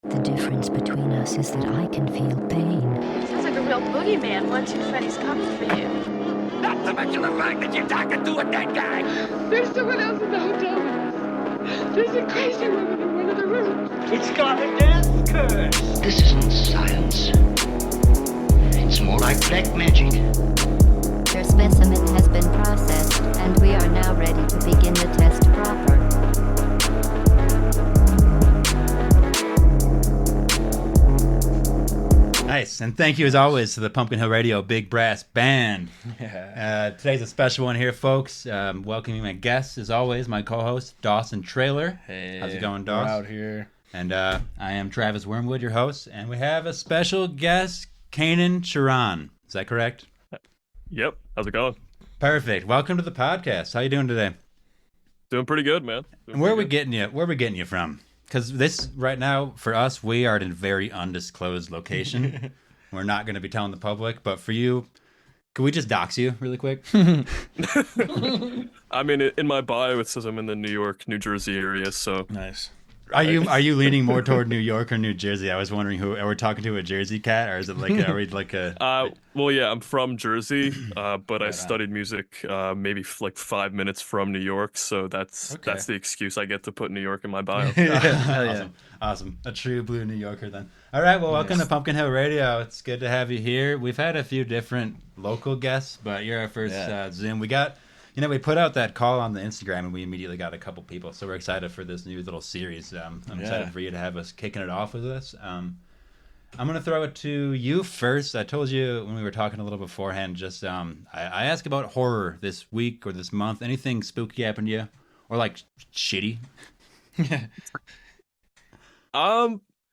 The difference between us is that I can feel pain. Sounds like a real boogeyman watching Freddy's coming for you. Not to mention the fact that you're talking to a dead guy. There's someone else in the hotel with us. There's a crazy woman in one of the rooms. It's got a death curse. This isn't science. It's more like black magic. Their specimen has been processed, and we are now ready to begin the test proper. Nice, and thank you as always to the Pumpkinhillradio Big Brass Band. Yeah. Today's a special one here, folks. Welcoming my guest, as always, my co-host, Dawson Trailer. Hey, how's it going, we're Dawson? out here. And I am Travis Wyrmwood, your host, and we have a special guest, Canaan Sharon. Is that correct? Yep. How's it going? Perfect. Welcome to the podcast. How you doing today? Doing pretty good, man. And where are we getting you? Where are we getting you from? Because this right now for us, we are in a very undisclosed location. We're not going to be telling the public, but for you, can we just dox you really quick? I mean, in my bio it says I'm in the New York, New Jersey area, so Nice. Are you leaning more toward New York or New Jersey? I was wondering who are we talking to, a Jersey cat, or is it like are we like a? well, yeah, I'm from Jersey, but I studied music maybe like 5 minutes from New York, so that's the excuse I get to put New York in my bio. Awesome. A true blue New Yorker then. All right, well, welcome to Pumpkinhillradio. It's good to have you here. We've had a few different local guests, but you're our first Zoom. We got, we put out that call on the Instagram, and we immediately got a couple people, so we're excited for this new little series. I'm excited for you to have us kicking it off with us. I'm going to throw it to you first. I told you when we were talking a little beforehand, just I asked about horror this week or this month. Anything spooky happened to you? Or like shitty?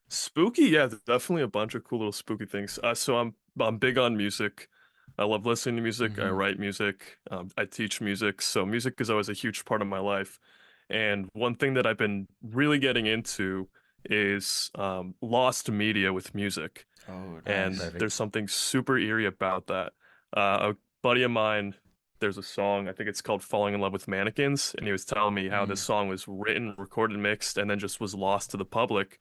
Spooky, yeah, definitely a bunch of cool little spooky things. So I'm big on music. I love listening to music. I write music. I teach music. So music is always a huge part of my life. And one thing that I've been really getting into is lost media with music. Oh, nice. And there's something super eerie about that. A buddy of mine, there's a song, I think it's called Falling in Love with Mannequins, and he was telling me how this song was written, recorded, mixed, and then just was lost to the public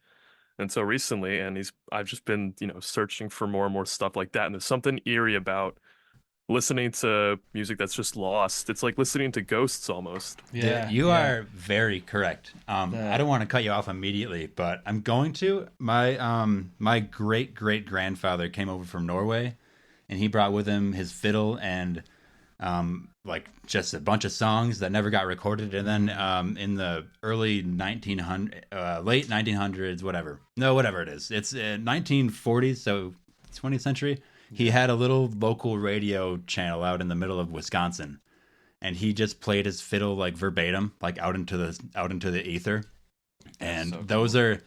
until recently. And I've just been, searching for more and more stuff like that. And there's something eerie about listening to music that's just lost. It's like listening to ghosts almost. Yeah, you are very correct. I don't want to cut you off immediately, but I'm going to. My great grandfather came over from Norway, and he brought with him his fiddle and like just a bunch of songs that never got recorded. And then in the early late 1900s, whatever it is, it's 1940s, so 20th century. He had a little local radio channel out in the middle of Wisconsin, and he just played his fiddle like verbatim, like out into the ether. And those are,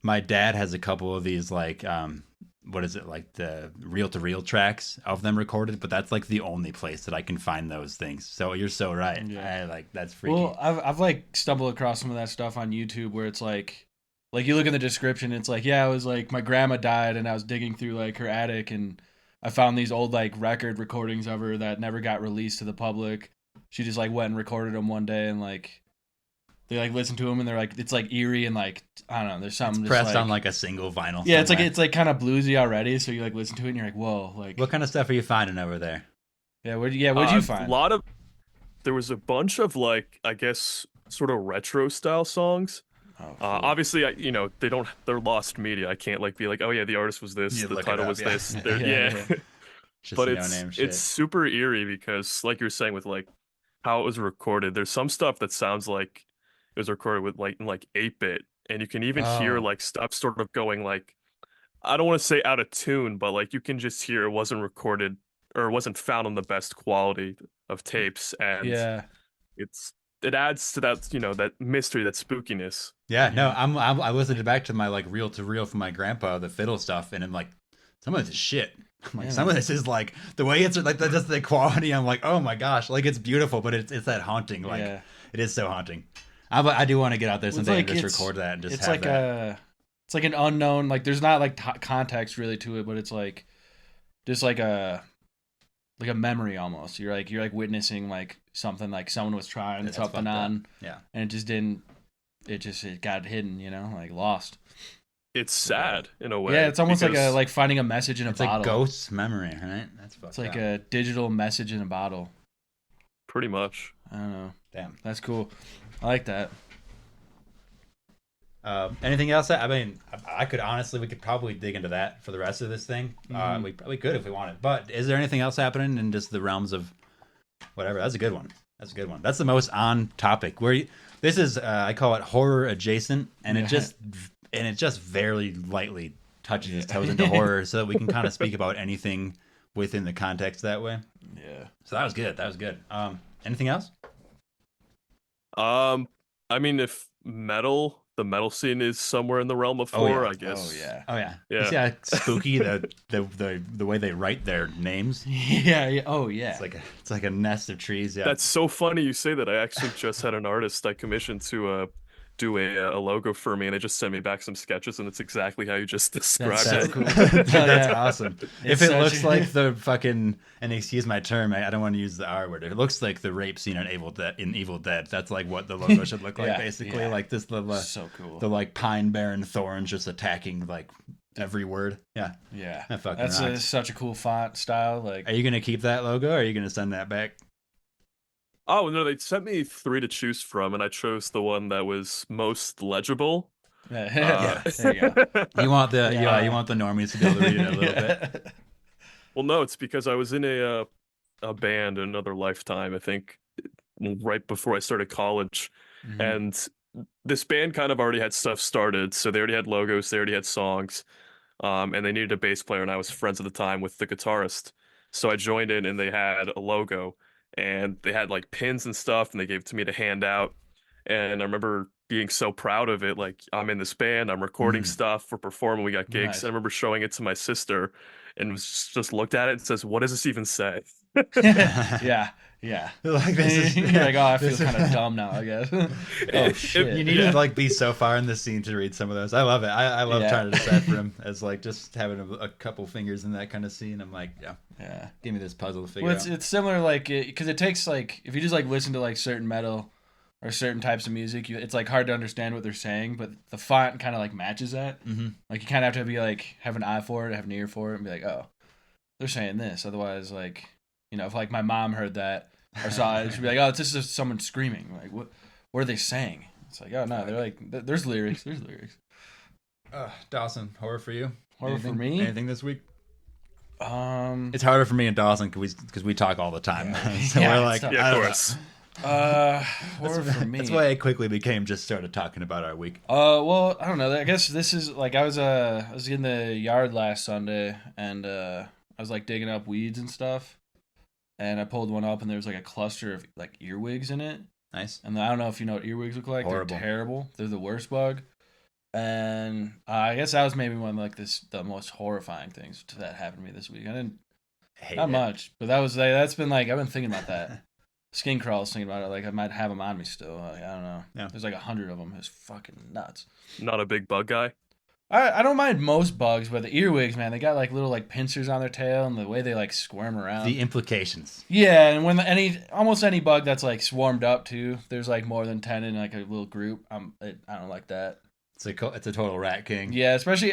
my dad has a couple of these like what is it, like the reel-to-reel tracks of them recorded, but that's like the only place that I can find those things. So you're so right. Yeah. That's freaky. Well, I've like stumbled across some of that stuff on YouTube where it's like you look in the description, it's like, it was like my grandma died and I was digging through like her attic and I found these old like record recordings of her that never got released to the public. She just like went and recorded them one day, and like they like listened to them, and they're like, it's like eerie and like, I don't know, there's something it's just pressed like, on like a single vinyl. Yeah, somewhere. it's like kind of bluesy already. So you like listen to it and you're like, whoa, like what kind of stuff are you finding over there? Yeah, what'd you find? There was a bunch of like, I guess, sort of retro style songs. Oh, cool. Obviously, they're lost media. I can't like be like, oh yeah, the artist was this, the title was this. Yeah. But it's super eerie because, like you're saying, with like how it was recorded, there's some stuff that sounds like it was recorded with like in like 8-bit, and you can even hear like stuff sort of going like, I don't want to say out of tune, but like you can just hear it wasn't recorded or it wasn't found on the best quality of tapes, and it adds to that, that mystery, that spookiness. Yeah, no, I listened back to my like reel to reel from my grandpa, the fiddle stuff, and I'm like, some of this is shit. I'm like, some of this is like the way it's like just the quality. I'm like, oh my gosh, like it's beautiful, but it's that haunting. Like it is so haunting. I do want to get out there someday and just record that and just it's have like that. It's like an unknown, like there's not like context really to it, but it's like just like a memory almost. You're like witnessing like something, like someone was trying something on, and it got hidden, like lost. it's sad in a way. Yeah, it's almost like finding a message in a bottle. It's like ghost's memory, right? That's fucked It's like up. a digital message in a bottle. Pretty much. I don't know. Damn. That's cool. I like that. Anything else? I mean, I could honestly, we could probably dig into that for the rest of this thing. We probably could if we wanted. But is there anything else happening in just the realms of whatever? That's a good one. That's the most on topic. This is I call it horror adjacent, and it just very lightly touches its toes into horror, so that we can kind of speak about anything within the context that way. Yeah. So that was good. Anything else? I mean, if the metal scene is somewhere in the realm of horror, I guess. Oh yeah. You see how spooky the way they write their names? Yeah. Oh yeah. It's like a nest of trees. Yeah. That's so funny you say that. I actually just had an artist I commissioned to do a logo for me, and they just sent me back some sketches, and it's exactly how you just described That's it. cool. That's awesome. If it looks like the fucking, and excuse my term, I don't want to use the R word. If it looks like the rape scene in Evil Dead, that's like what the logo should look like, basically. Like this, so cool. The like pine bearing thorns just attacking like every word. Yeah. That's such a cool font style. Like, are you gonna keep that logo, or are you gonna send that back? Oh no, they sent me 3 to choose from, and I chose the one that was most legible. There you go. You want the you want the normies to be able to read it a little bit. Well, no, it's because I was in a band in another lifetime, I think, right before I started college, and this band kind of already had stuff started, so they already had logos, they already had songs, and they needed a bass player, and I was friends at the time with the guitarist, so I joined in, and they had a logo. And they had like pins and stuff, and they gave it to me to hand out. And I remember being so proud of it. Like, I'm in this band, I'm recording stuff, we're performing, we got gigs. Nice. I remember showing it to my sister, and just looked at it and says, "What does this even say?" Yeah. Like this is, You're like, oh, I feel kind of dumb now, I guess. Oh shit! You need to like be so far in the scene to read some of those. I love it. I love trying to decipher them as like just having a couple fingers in that kind of scene. I'm like, yeah. Give me this puzzle to figure out. It's similar, like, because it takes like, if you just like listen to like certain metal or certain types of music, it's like hard to understand what they're saying, but the font kind of like matches that. Like, you kind of have to be like, have an eye for it, have an ear for it, and be like, oh, they're saying this. Otherwise, like, you know, if like my mom heard that or saw it, she'd be like, oh, this is someone screaming. Like, what are they saying? It's like, oh no, they're like, there's lyrics. Dawson, horror for you? Horror for me? Anything this week? It's harder for me and Dawson because we talk all the time. So we're like, of course. Horror for me. That's why I quickly started talking about our week. Well, I don't know. I guess this is like, I was in the yard last Sunday, and I was like digging up weeds and stuff, and I pulled one up, and there was like a cluster of like earwigs in it. Nice. And I don't know if you know what earwigs look like. Horrible. They're terrible. They're the worst bug. And I guess that was maybe one of like the most horrifying things that happened to me this week. I didn't not much, but that's been like, I've been thinking about that. Skin crawls, thinking about it. Like, I might have them on me still. Like, I don't know. Yeah. There's like 100 of them. It's fucking nuts. Not a big bug guy. I don't mind most bugs, but the earwigs, man, they got like little like pincers on their tail, and the way they like squirm around. The implications. Yeah, and when almost any bug that's like swarmed up too, there's like more than 10 in like a little group. I don't like that. It's a total rat king. Yeah, especially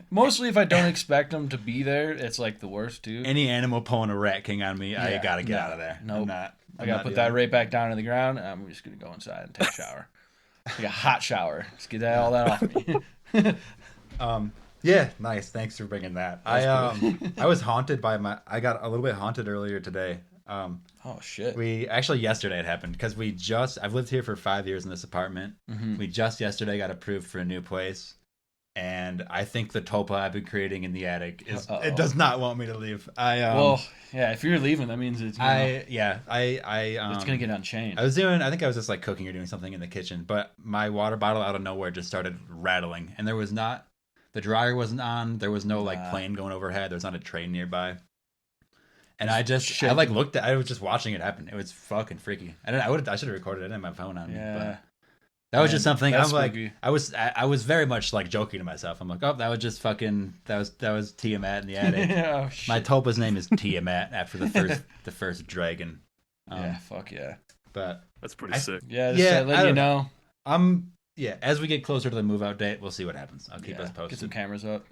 mostly if I don't expect them to be there, it's like the worst too. Any animal pulling a rat king on me, I gotta get out of there. Nope. I gotta put that right back down to the ground, and I'm just gonna go inside and take a shower. Like a hot shower. Just get all that off me. Yeah, nice. Thanks for bringing that. I was haunted by I got a little bit haunted earlier today. Oh shit. Yesterday it happened because I've lived here for 5 years in this apartment. We just yesterday got approved for a new place, and I think the tulpa I've been creating in the attic it does not want me to leave. Well, yeah, if you're leaving, that means it's it's gonna get unchained. I think I was just like cooking or doing something in the kitchen, but my water bottle out of nowhere just started rattling, and the dryer wasn't on, there was no like plane going overhead, there's not a train nearby. And I looked at, I was just watching it happen. It was fucking freaky. I should have recorded it in my phone on me. But that was just something. I'm like, I was very much like joking to myself. I'm like, oh, that was just fucking, that was Tiamat in the attic. Oh, shit. My tulpa's name is Tiamat after the first dragon. Yeah, fuck yeah. But that's pretty sick. Yeah, letting you know. Yeah, as we get closer to the move out date, we'll see what happens. I'll keep us posted. Get some cameras up.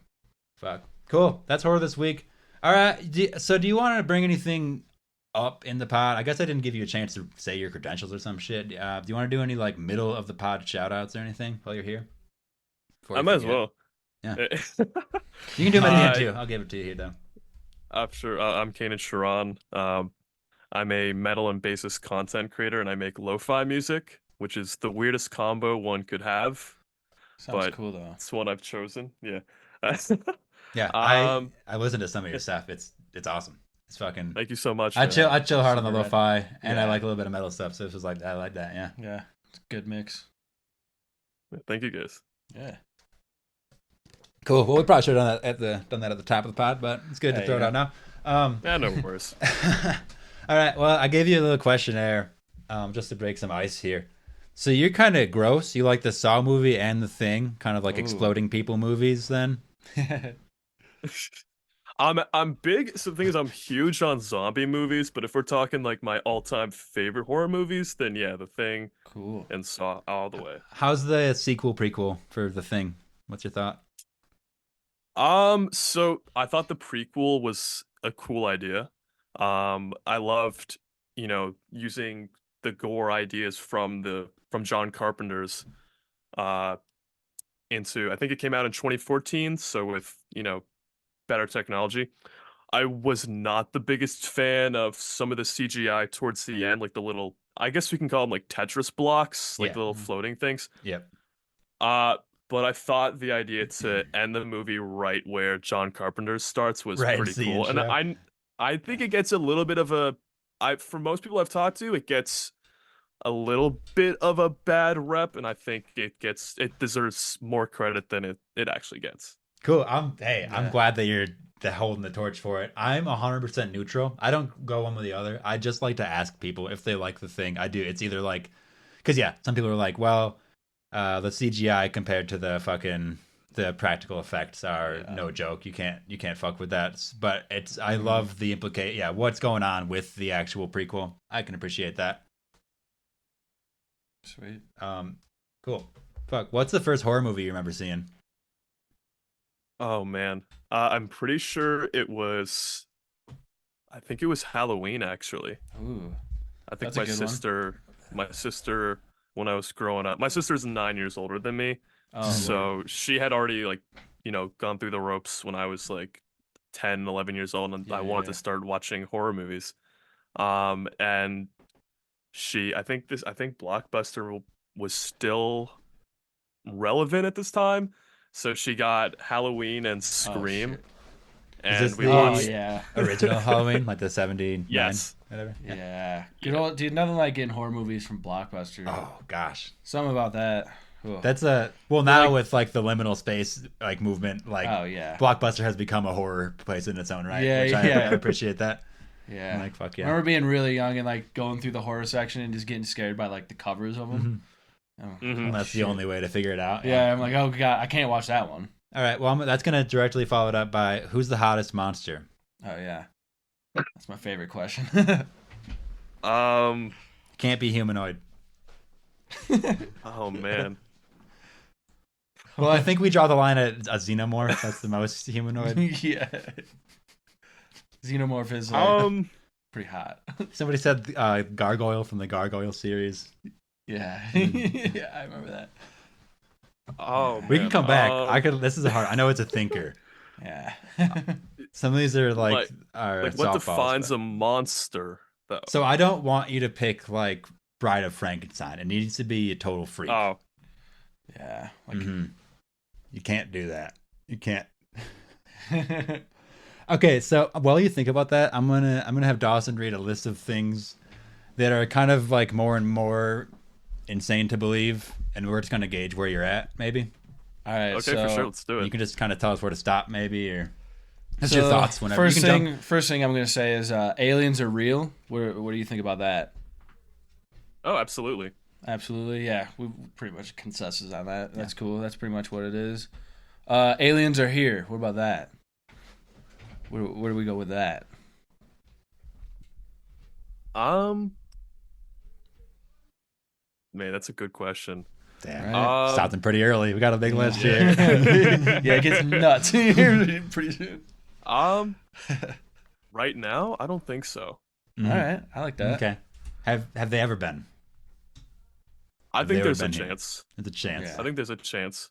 Fuck. Cool. That's horror this week. All right. So do you want to bring anything up in the pod? I guess I didn't give you a chance to say your credentials or some shit. Do you want to do any like middle of the pod shout outs or anything while you're here? I might as well. Yeah. You can do them at the end too. I'll give it to you here though. I'm sure. I'm Canaan Sharon. I'm a metal and bassist content creator, and I make lo-fi music, which is the weirdest combo one could have. Sounds cool though. It's one I've chosen. Yeah. Yeah. I listen to some of your stuff. It's awesome. It's fucking. Thank you so much. I chill hard on the lo-fi, and I like a little bit of metal stuff. So it's just like I like that. Yeah. Yeah. It's a good mix. Thank you guys. Yeah. Cool. Well, we probably should have done that at the top of the pod, but it's good to throw it out now. No worries. All right. Well, I gave you a little questionnaire just to break some ice here. So you're kind of gross. You like the Saw movie and The Thing, kind of like exploding people movies then? I'm big. So the thing is, I'm huge on zombie movies, but if we're talking like my all-time favorite horror movies, then yeah, The Thing, cool, and Saw all the way. How's the sequel prequel for The Thing? What's your thought? So I thought the prequel was a cool idea. I loved, using the gore ideas from John Carpenter's, into, I think it came out in 2014. So with, better technology. I was not the biggest fan of some of the CGI towards the end, like the little, I guess we can call them like Tetris blocks, like the little floating things. Yep. But I thought the idea to end the movie right where John Carpenter starts was pretty cool. And I think it gets a little bit of for most people I've talked to, it gets a little bit of a bad rep, and I think it deserves more credit than it actually gets. Cool. I'm glad that you're holding the torch for it. I'm 100% neutral. I don't go one or the other. I just like to ask people if they like The Thing. I do. It's either like, because some people are like, well, the CGI compared to the practical effects are no joke. You can't fuck with that. But I love the what's going on with the actual prequel. I can appreciate that. Sweet. Cool. Fuck. What's the first horror movie you remember seeing? Oh man, I'm pretty sure it was. I think it was Halloween actually. Ooh. I think my sister, when I was growing up, my sister's 9 years older than me. Oh, so she had already gone through the ropes when I was like 10, 11 years old, and I wanted to start watching horror movies. And I think Blockbuster was still relevant at this time. So she got Halloween and Scream. And we watched original Halloween, like the 79. Yes. Whatever. Yeah. Good old dude, nothing like getting horror movies from Blockbuster. Oh gosh. Something about that. Ugh. That's now with like the liminal space like movement, like Blockbuster has become a horror place in its own right. Yeah, which I appreciate that. Yeah. I'm like, fuck yeah. I remember being really young and like going through the horror section and just getting scared by like the covers of them. Mm-hmm. Well, that's the only way to figure it out. Yeah, I'm like, oh god, I can't watch that one. All right, well, that's gonna directly follow it up by who's the hottest monster? Oh yeah, that's my favorite question. Can't be humanoid. Oh man. Well, I think we draw the line at a xenomorph. That's the most humanoid. Yeah. Xenomorph is pretty hot. Somebody said gargoyle from the Gargoyle series. Yeah. Yeah, I remember that. Oh, we can come back. This is a hard. I know it's a thinker. Yeah. Some of these are like what defines a monster though? So I don't want you to pick like Bride of Frankenstein. It needs to be a total freak. Oh. Yeah. Like, you can't do that. You can't. Okay, so while you think about that, I'm gonna have Dawson read a list of things that are kind of like more and more insane to believe, and we're just gonna gauge where you're at, maybe. All right. Okay, for sure. Let's do it. You can just kind of tell us where to stop, maybe, or that's your thoughts. Whenever first thing I'm gonna say is aliens are real. What do you think about that? Oh, absolutely. Absolutely, yeah. We pretty much consensus on that. That's cool. That's pretty much what it is. Aliens are here. What about that? Where do we go with that? Man, that's a good question. Damn. Stopped them pretty early. We got a big list here. Yeah, it gets nuts here pretty soon. Right now, I don't think so. All right, I like that. Okay. Have they ever been? I think there's a chance. There's a chance. I think there's a chance.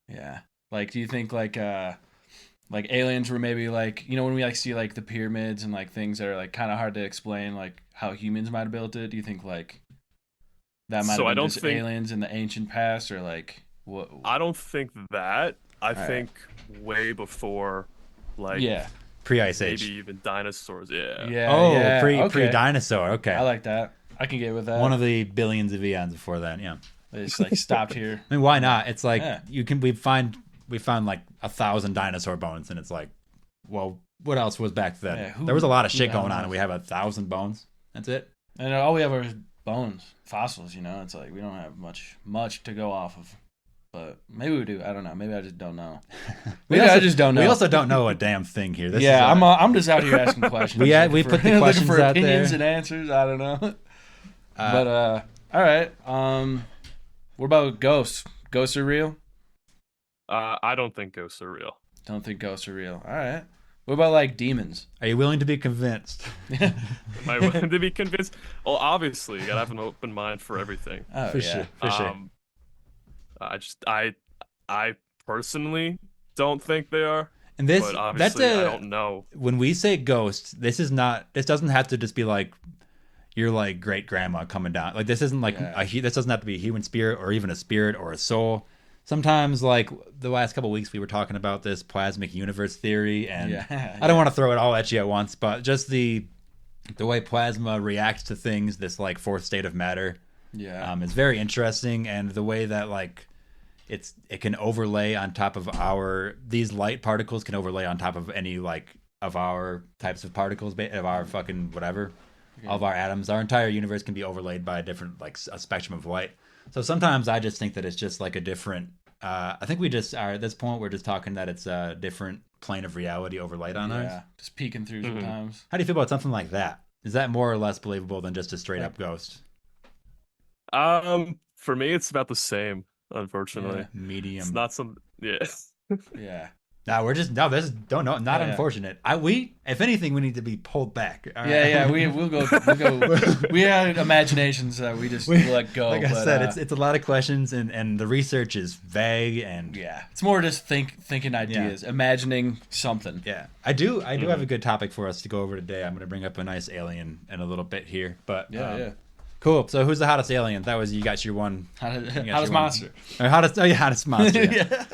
Yeah. Like, do you think like aliens were maybe like, you know, when we like see like the pyramids and like things that are like kind of hard to explain, like how humans might have built it? Do you think like that might have been just aliens in the ancient past, or like what? I don't think that. I think way before, like pre-ice age, maybe even dinosaurs. Pre-dinosaur. Okay, I like that. I can get with that. One of the billions of eons before that. Yeah, they just like stopped here. I mean, why not? It's like we found like 1,000 dinosaur bones, and it's like, well, what else was back then? Yeah, there was a lot of shit going on, and we have 1,000 bones. That's it. And all we have are bones, fossils. You know, it's like we don't have much to go off of. But maybe we do. I don't know. Maybe I just don't know. I just don't know. We also don't know a damn thing here. I'm just out here asking questions. we put the questions looking for out opinions there. and answers. I don't know. But all right. What about ghosts? Ghosts are real? I don't think ghosts are real. Don't think ghosts are real. All right. What about like demons? Are you willing to be convinced? Am I willing to be convinced? Well, obviously, you gotta have an open mind for everything. Oh, for sure. I personally don't think they are. And this, but obviously, I don't know. When we say ghost, this doesn't have to just be like your like great grandma coming down. Like this isn't like this doesn't have to be a human spirit or even a spirit or a soul. Sometimes, like the last couple of weeks, we were talking about this plasmic universe theory, and I don't want to throw it all at you at once, but just the way plasma reacts to things, this like fourth state of matter, is very interesting, and the way that like it can overlay on top of these light particles can overlay on top of any like of our types of particles of our fucking whatever, all of our atoms. Our entire universe can be overlaid by a different like a spectrum of light. So sometimes I just think that it's just like a different. I think we just are at this point. We're just talking that it's a different plane of reality overlaid on ours. Just peeking through sometimes. How do you feel about something like that? Is that more or less believable than just a straight up ghost? For me, it's about the same. Unfortunately, medium. It's not some. Yeah. No, this is not unfortunate. If anything, we need to be pulled back. All right? We'll go. We had imaginations that we just let go. Like I said, it's a lot of questions, and the research is vague, and it's more just thinking ideas, imagining something. Yeah, I do have a good topic for us to go over today. I'm going to bring up a nice alien in a little bit here, but cool. So who's the hottest alien? That was you got your one. Hottest monster. Or hottest monster. Yeah.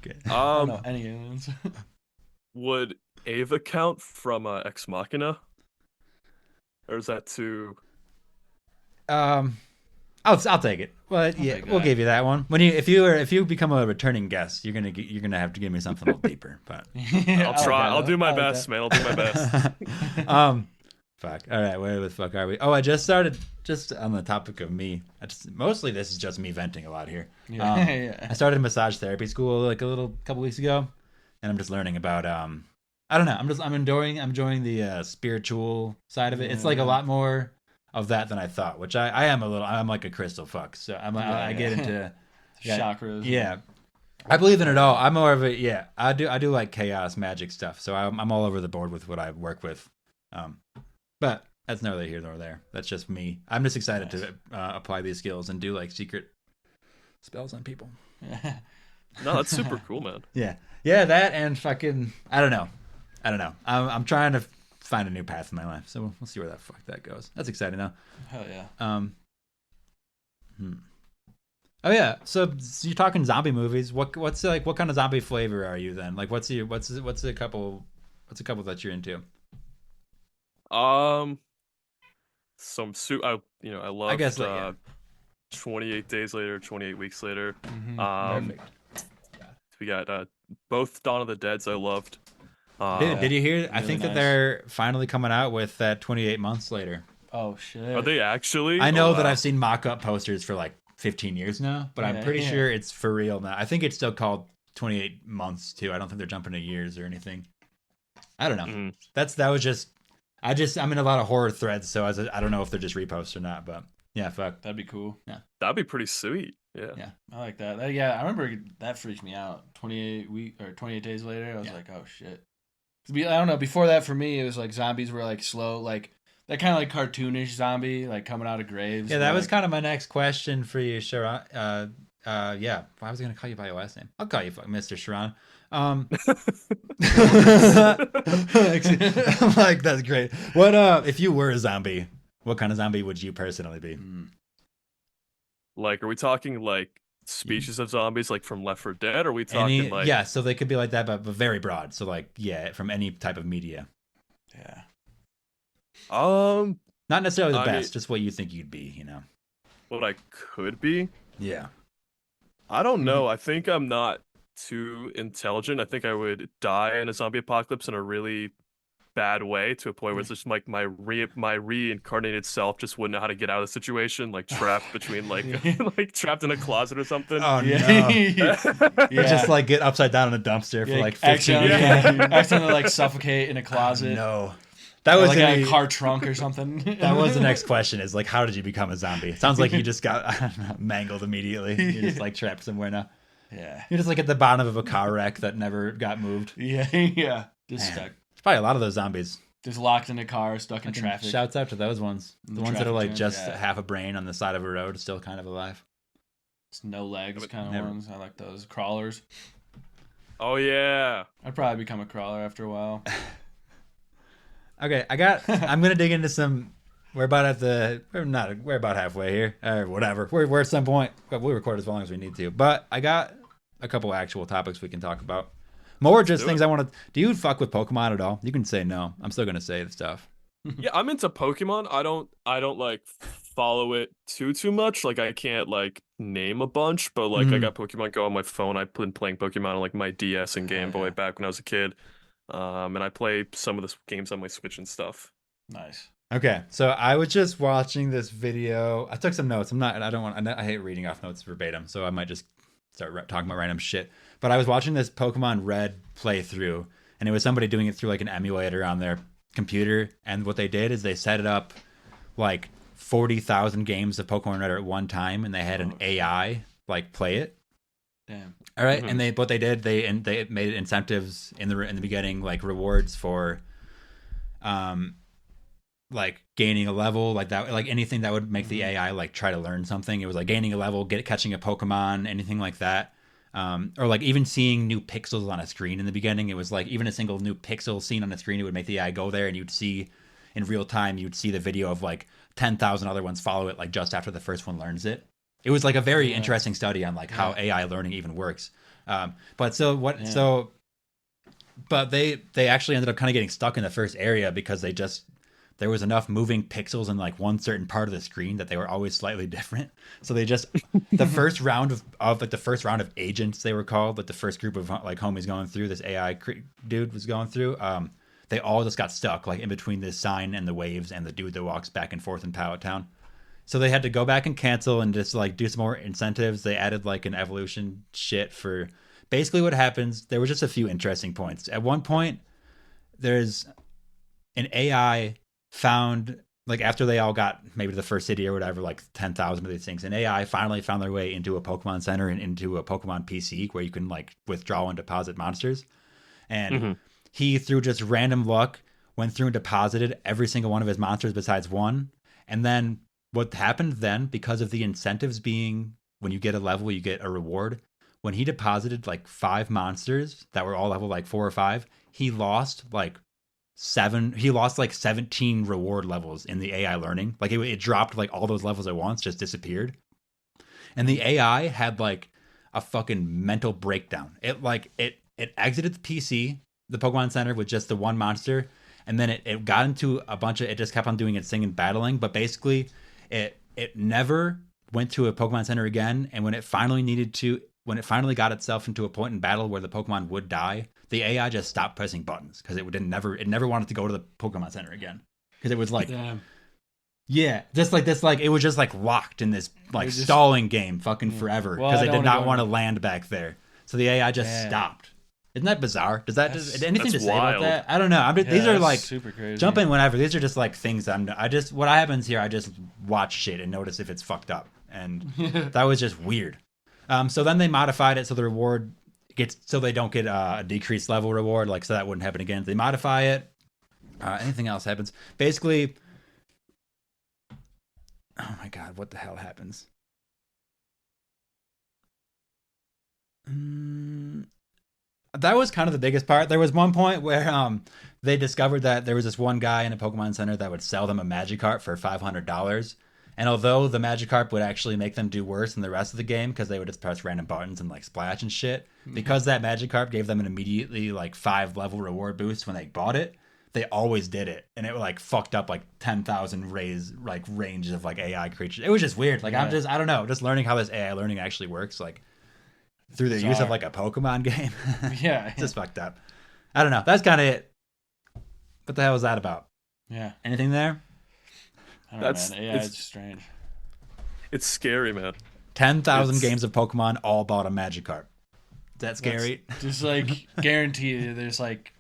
Okay. I don't know any aliens. Would Ava count from Ex Machina? Or is that too? I'll take it. Well, we'll give you that one. If you become a returning guest, you're gonna have to give me something a little deeper. But I'll try. I'll do my best, man. I'll do my best. Fuck. All right, where the fuck are we? Oh, I just started. Just on the topic of me, mostly this is just me venting a lot here. I started massage therapy school like a couple weeks ago, and I'm just learning about I don't know. I'm enjoying the spiritual side of it. It's like a lot more of that than I thought, which I am a little. I'm like a crystal fuck, so I get into chakras. Yeah, I believe in it all. I'm more of a I do like chaos magic stuff, so I'm all over the board with what I work with, but. That's neither here nor there. That's just me. I'm just excited to apply these skills and do like secret spells on people. No, that's super cool, man. Yeah, that and fucking I don't know. I'm trying to find a new path in my life, so we'll see where that goes. That's exciting though. Hell yeah. Oh yeah. So you're talking zombie movies. What kind of zombie flavor are you then? Like what's a couple that you're into? I love 28 Days Later, 28 Weeks Later. Perfect. We got both Dawn of the Deads I loved. Did you hear? I think that they're finally coming out with that 28 Months Later. Oh shit. Are they actually? I know that I've seen mock-up posters for like 15 years now, but I'm pretty sure it's for real now. I think it's still called 28 Months too. I don't think they're jumping to years or anything. I don't know. That was just I'm in a lot of horror threads, so I don't know if they're just reposts or not, but yeah, fuck. That'd be cool. Yeah. That'd be pretty sweet. Yeah, I like that. Yeah, I remember that freaked me out. 28 days later, I was like, oh shit. I don't know. Before that, for me, it was like zombies were like slow, like that kind of like cartoonish zombie, like coming out of graves. Yeah, that was kind of my next question for you, Sharon. Yeah, I was gonna call you by your last name. I'll call you Mr. Sharon. Like, that's great. What if you were a zombie? What kind of zombie would you personally be? Like, are we talking like species of zombies, like from Left 4 Dead? Or are we talking like yeah? So they could be like that, but very broad. So like, yeah, from any type of media. Yeah. Not necessarily the best, just what you think you'd be. You know, what I could be. Yeah. I don't know. I think I'm not too intelligent. I think I would die in a zombie apocalypse in a really bad way, to a point where it's just like my reincarnated self just wouldn't know how to get out of the situation, like trapped between like like trapped in a closet or something. Oh no. Just like get upside down in a dumpster for like 15 years. Accidentally like suffocate in a closet. No. That was like a car trunk or something. That was the next question, is like, how did you become a zombie? It sounds like you just got, I don't know, mangled immediately. You're just like trapped somewhere now. Yeah. You're just like at the bottom of a car wreck that never got moved. Yeah. Just stuck. There's probably a lot of those zombies. Just locked in a car, stuck in traffic. Shouts out to those ones. The ones that are like just half a brain on the side of a road, still kind of alive. It's no legs kind of ones. I like those. Crawlers. Oh yeah. I'd probably become a crawler after a while. Okay, I'm gonna dig into some. We're about halfway here, or whatever. We're at some point. We'll record as long as we need to. But I got a couple actual topics we can talk about. More just things I want to. Do you fuck with Pokemon at all? You can say no. I'm still gonna say the stuff. Yeah, I'm into Pokemon. I don't like follow it too much. Like, I can't like name a bunch, but like I got Pokemon Go on my phone. I've been playing Pokemon on like my DS and Game Boy back when I was a kid. And I play some of the games on my Switch and stuff. Nice. Okay, so I was just watching this video. I took some notes. I hate reading off notes verbatim, so I might just start talking about random shit. But I was watching this Pokemon Red playthrough, and it was somebody doing it through like an emulator on their computer. And what they did is they set it up like 40,000 games of Pokemon Red at one time, and they had an AI like play it. Damn. All right, and they made incentives in the beginning, like rewards for, like gaining a level, like that, like anything that would make the AI like try to learn something. It was like gaining a level, catching a Pokemon, anything like that, or like even seeing new pixels on a screen in the beginning. It was like even a single new pixel seen on a screen, it would make the AI go there, and you'd see in real time, you'd see the video of like 10,000 other ones follow it, like just after the first one learns it. It was like a very interesting study on like how AI learning even works. But they actually ended up kind of getting stuck in the first area because there was enough moving pixels in like one certain part of the screen that they were always slightly different. So they just, the first round of agents, they were called, like the first group of like homies going through, this AI dude was going through, they all just got stuck like in between this sign and the waves and the dude that walks back and forth in Pallet Town. So they had to go back and cancel and just like do some more incentives. They added like an evolution shit for basically what happens. There were just a few interesting points. At one point, there's an AI found, like after they all got maybe the first city or whatever, like 10,000 of these things, an AI finally found their way into a Pokemon Center and into a Pokemon PC where you can like withdraw and deposit monsters. And he, through just random luck, went through and deposited every single one of his monsters besides one. And then what happened then, because of the incentives being when you get a level, you get a reward. When he deposited like 5 monsters that were all level like 4 or 5, he lost like 17 reward levels in the AI learning. Like it dropped like all those levels at once, just disappeared. And the AI had like a fucking mental breakdown. It exited the PC, the Pokemon Center, with just the one monster. And then it got into a bunch of, it just kept on doing its thing and battling. But basically, it never went to a Pokemon Center again. And when it finally got itself into a point in battle where the Pokemon would die, the AI just stopped pressing buttons because it never wanted to go to the Pokemon Center again. Because it was like, just like this, like it was just like locked in this like stalling game fucking forever because it did not want to land back there. So the AI just stopped. Isn't that bizarre? Does anything to say about that? I don't know. These are like super crazy. Jump in whenever. These are just like things what happens here. I just watch shit and notice if it's fucked up, and that was just weird. So then they modified it so the reward gets, so they don't get a decreased level reward, like, so that wouldn't happen again. They modify it. Anything else happens. Basically, oh my god, what the hell happens? That was kind of the biggest part. There was one point where they discovered that there was this one guy in a Pokemon Center that would sell them a Magikarp for $500. And although the Magikarp would actually make them do worse than the rest of the game because they would just press random buttons and like splash and shit, because that Magikarp gave them an immediately like 5 level reward boost when they bought it, they always did it, and it like fucked up like 10,000 ranges of like AI creatures. It was just weird. Like I don't know, just learning how this AI learning actually works, like through the use of like a Pokemon game. Yeah, it's just fucked up. I don't know. That's kind of it. What the hell was that about? Yeah. Anything there? I don't know, man. Yeah, it's strange. It's scary, man. 10,000 games of Pokemon all bought a Magikarp. Is that scary? That's just like guarantee there's like.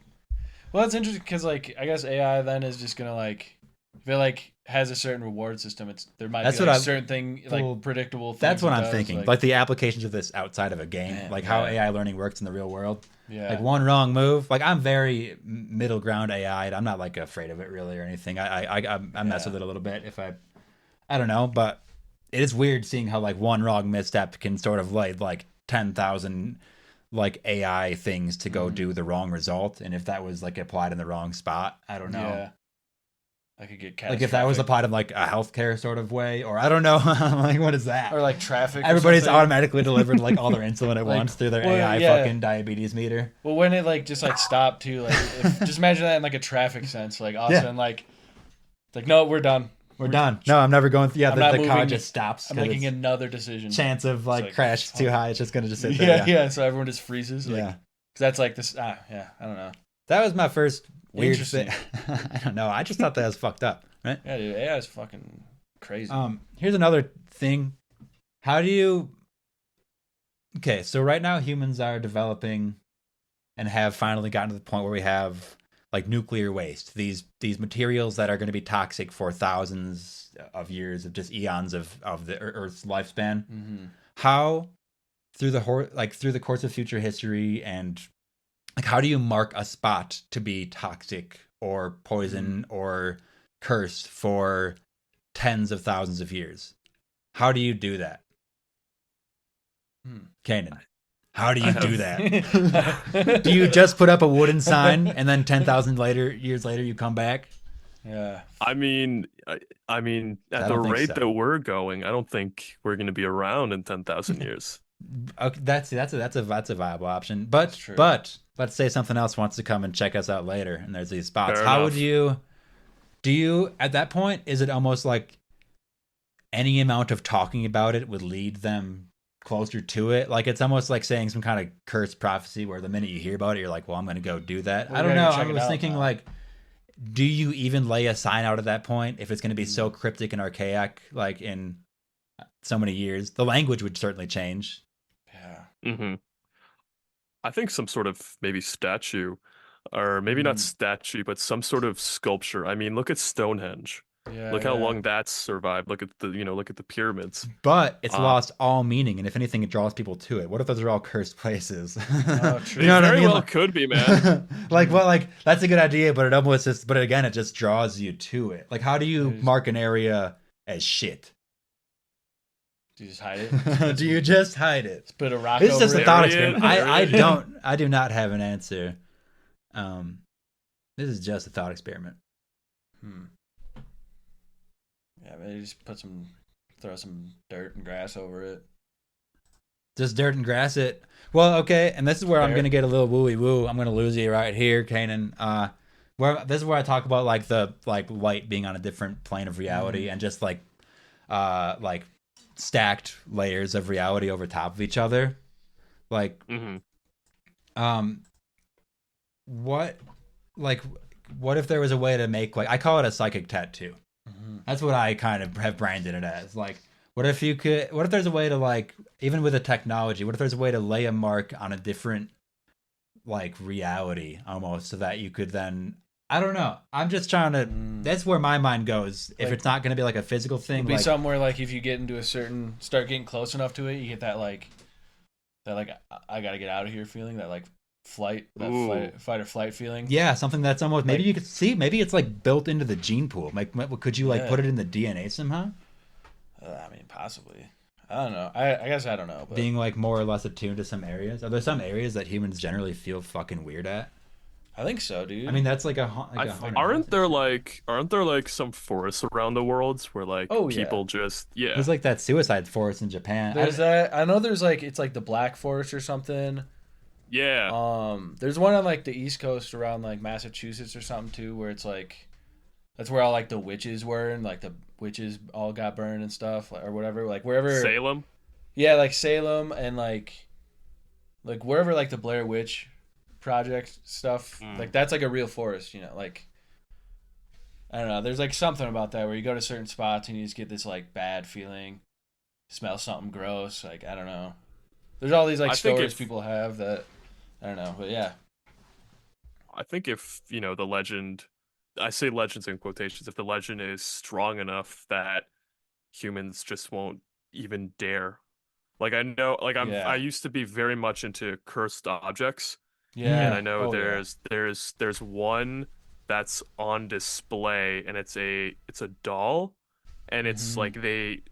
Well, it's interesting because like I guess AI then is just gonna like if it like has a certain reward system, there might be like a certain thing like predictable. Things that's what I'm thinking. Like the applications of this outside of a game, like how AI learning works in the real world. Yeah. Like one wrong move. Like I'm very middle ground AI. I'm not like afraid of it really or anything. I mess with it a little bit if I don't know, but it is weird seeing how like one wrong misstep can sort of like 10,000 like AI things to go do the wrong result, and if that was like applied in the wrong spot, I don't know. Yeah. I could get like if that was applied in like a healthcare sort of way, or I don't know, like what is that? Or like traffic. Everybody's automatically delivered like all their insulin at once through their AI fucking diabetes meter. Well, when it like just like stopped too, like just imagine that in like a traffic sense, like Austin, like no, we're done. We're done. No, I'm never going. The car just stops. I'm making another decision. Chance of like crash too high. It's just gonna just sit there. Yeah. So everyone just freezes. Like, yeah. Because that's like this. I don't know. That was my first weird thing. I don't know. I just thought that was fucked up. Right? Yeah, dude. AI is fucking crazy. Here's another thing. How do you? Okay, so right now humans are developing, and have finally gotten to the point where we have like nuclear waste, these materials that are going to be toxic for thousands of years, of just eons of the Earth's lifespan. Mm-hmm. How through the course of future history, and like how do you mark a spot to be toxic or poison or cursed for tens of thousands of years? How do you do that? Canaan, how do you do that? Do you just put up a wooden sign and then 10,000 years later you come back? Yeah. I mean, at the rate that we're going, I don't think we're going to be around in 10,000 years. Okay, that's a viable option. But let's say something else wants to come and check us out later, and there's these spots. Fair How enough. would you? Do you at that point? Is it almost like any amount of talking about it would lead them closer to it? Like it's almost like saying some kind of cursed prophecy where the minute you hear about it, you're like, well, I'm going to go do that. I don't know. I was thinking like, do you even lay a sign out at that point if it's going to be so cryptic and archaic, like in so many years? The language would certainly change. Yeah. Mm-hmm. I think some sort of maybe statue, or maybe not statue, but some sort of sculpture. I mean, look at Stonehenge. Yeah, look how long that's survived. Look at the pyramids. But it's lost all meaning, and if anything, it draws people to it. What if those are all cursed places? Oh, true. You know what I mean? Well, it could be, man. like that's a good idea, but it just draws you to it. Like, how do you mark an area as shit? Do you just hide it? Do you just hide it? Just put a rock It's over just it. a thought experiment. I do not have an answer. This is just a thought experiment. Yeah, maybe just throw some dirt and grass over it. Just dirt and grass it. Well, okay, and this is where I'm going to get a little wooey woo. I'm going to lose you right here, Canaan. This is where I talk about like the light being on a different plane of reality, and just like stacked layers of reality over top of each other. Like, what if there was a way to make, like, I call it a psychic tattoo. That's what I kind of have branded it as. Like, what if there's a way to, like, even with a technology, what if there's a way to lay a mark on a different, like, reality almost, so that you could then, I don't know. I'm just trying to, that's where my mind goes. If it's not going to be like a physical thing. It'd be somewhere like if you get into start getting close enough to it, you get that, like, that like I gotta get out of here feeling, that like fight or flight feeling. Yeah, something that's almost maybe you could see. Maybe it's like built into the gene pool. Like, could you like put it in the DNA somehow? I mean, possibly. I don't know. I guess I don't know. But... Being like more or less attuned to some areas. Are there some areas that humans generally feel fucking weird at? I think so, dude. I mean, that's like aren't there like some forests around the world where like people just There's like that suicide forest in Japan. There's that. I know there's like it's like the Black Forest or something. Yeah. There's one on like the East Coast around like Massachusetts or something too, where it's like that's where all like the witches were, and like the witches all got burned and stuff, or whatever. Like wherever Salem. Yeah, like Salem and like wherever like the Blair Witch Project stuff. Like that's like a real forest, you know. Like I don't know. There's like something about that where you go to certain spots and you just get this like bad feeling, smell something gross. Like I don't know. There's all these like stories people have that I don't know, but yeah. I think if the legend, I say legends in quotations, if the legend is strong enough that humans just won't even dare. Like I know, like I used to be very much into cursed objects. Yeah, and I know there's one that's on display, and it's a doll, and it's like they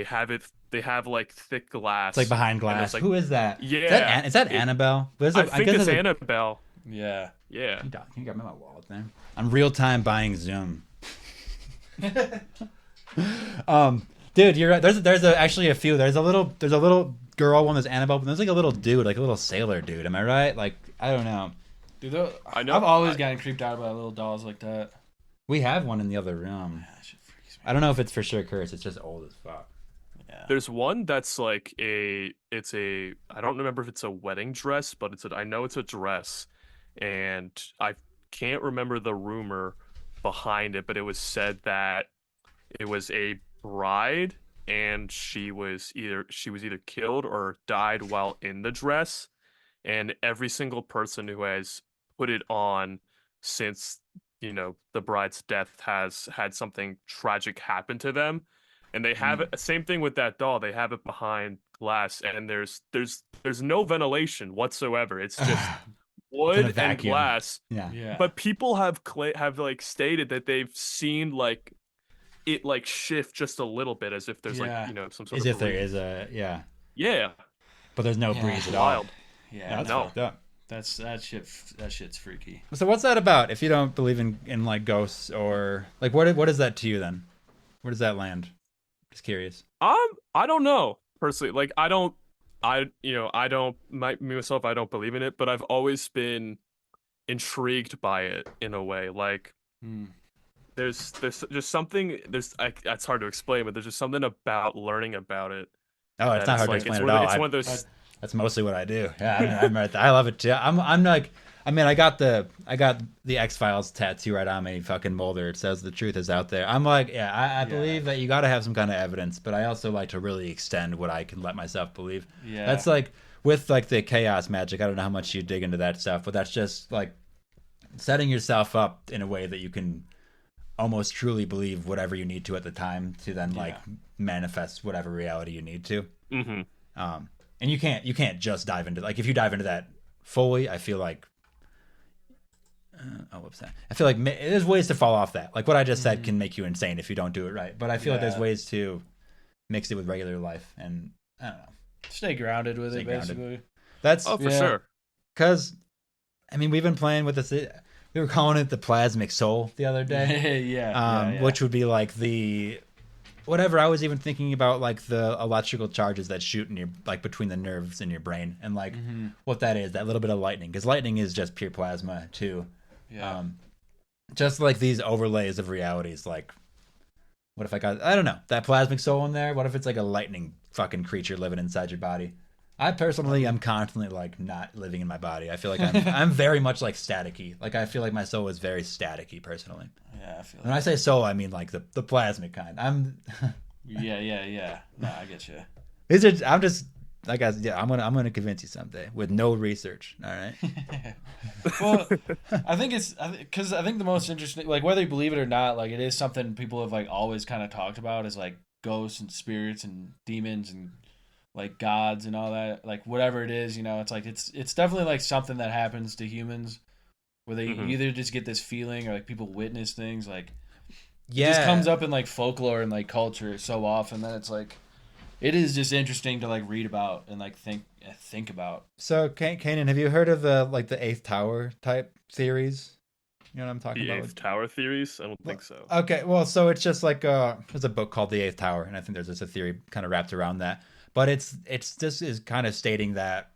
have like thick glass. It's like behind glass. Like, who is that? Yeah, is that Annabelle? I guess it's Annabelle. Yeah. You got me my wallet there. I'm real time buying Zoom. Dude, you're right. There's actually a few. There's a little girl one that's Annabelle, but there's like a little dude, like a little sailor dude. Am I right? Like I don't know. Dude, I know. I've always gotten creeped out by little dolls like that. We have one in the other room. That shit freaks me. I don't know if it's for sure cursed. It's just old as fuck. Yeah. There's one that's like I don't remember if it's a wedding dress, but I know it's a dress, and I can't remember the rumor behind it, but it was said that it was a bride and she was either killed or died while in the dress, and every single person who has put it on since the bride's death has had something tragic happen to them. And they have it, same thing with that doll. They have it behind glass, and there's no ventilation whatsoever. It's just wood and glass. Yeah. But people have like stated that they've seen like it like shift just a little bit, as if there's like some sort as of if there is a yeah. But there's no breeze at all. Yeah, that's fucked up. That shit's freaky. So what's that about? If you don't believe in like ghosts or like what is that to you then? Where does that land? Just curious. I don't know personally. Like I don't myself, I don't believe in it, but I've always been intrigued by it in a way. Like there's just something. It's hard to explain, but there's just something about learning about it. Oh, it's not hard to explain at all. It's one of those. That's mostly what I do. Yeah, I'm right there. I love it too. I'm like, I mean, I got the X-Files tattoo right on me, fucking Mulder. It says the truth is out there. I'm like, I believe that you got to have some kind of evidence, but I also like to really extend what I can let myself believe. Yeah. That's like with like the chaos magic. I don't know how much you dig into that stuff, but that's just like setting yourself up in a way that you can almost truly believe whatever you need to at the time to then like manifest whatever reality you need to. Mm-hmm. And you can't just dive into, like, if you dive into that fully, I feel like I feel like there's ways to fall off that. Like what I just said can make you insane if you don't do it right. But I feel like there's ways to mix it with regular life, and I don't know. Stay grounded with it, basically. That's for sure. Because I mean, we've been playing with this. We were calling it the plasmic soul the other day. Which would be like the whatever. I was even thinking about like the electrical charges that shoot in your, like, between the nerves in your brain, and like what that is, that little bit of lightning, because lightning is just pure plasma too. Just like these overlays of realities. Like, what if I got, I don't know, that plasmic soul in there? What if it's like a lightning fucking creature living inside your body? I personally am constantly like not living in my body. I feel like I'm very much like staticky. Like I feel like my soul is very staticky personally. Yeah, I feel. When I say soul, I mean like the plasmic kind. I'm. Yeah. No, I get you. I'm just like, I'm gonna convince you someday with no research. All right. Well, I think it's because I think the most interesting, like whether you believe it or not, like it is something people have like always kind of talked about, is like ghosts and spirits and demons and like gods and all that, like whatever it is, you know, it's like it's definitely like something that happens to humans where they either just get this feeling or like people witness things like it just comes up in like folklore and like culture so often that it's like it is just interesting to like read about and like think about. So, Canaan, have you heard of the Eighth Tower type theories? You know what I'm talking about? The Eighth Tower theories? I don't think so. Okay, well, so it's just like there's a book called The Eighth Tower, and I think there's just a theory kind of wrapped around that. But it's this is kind of stating that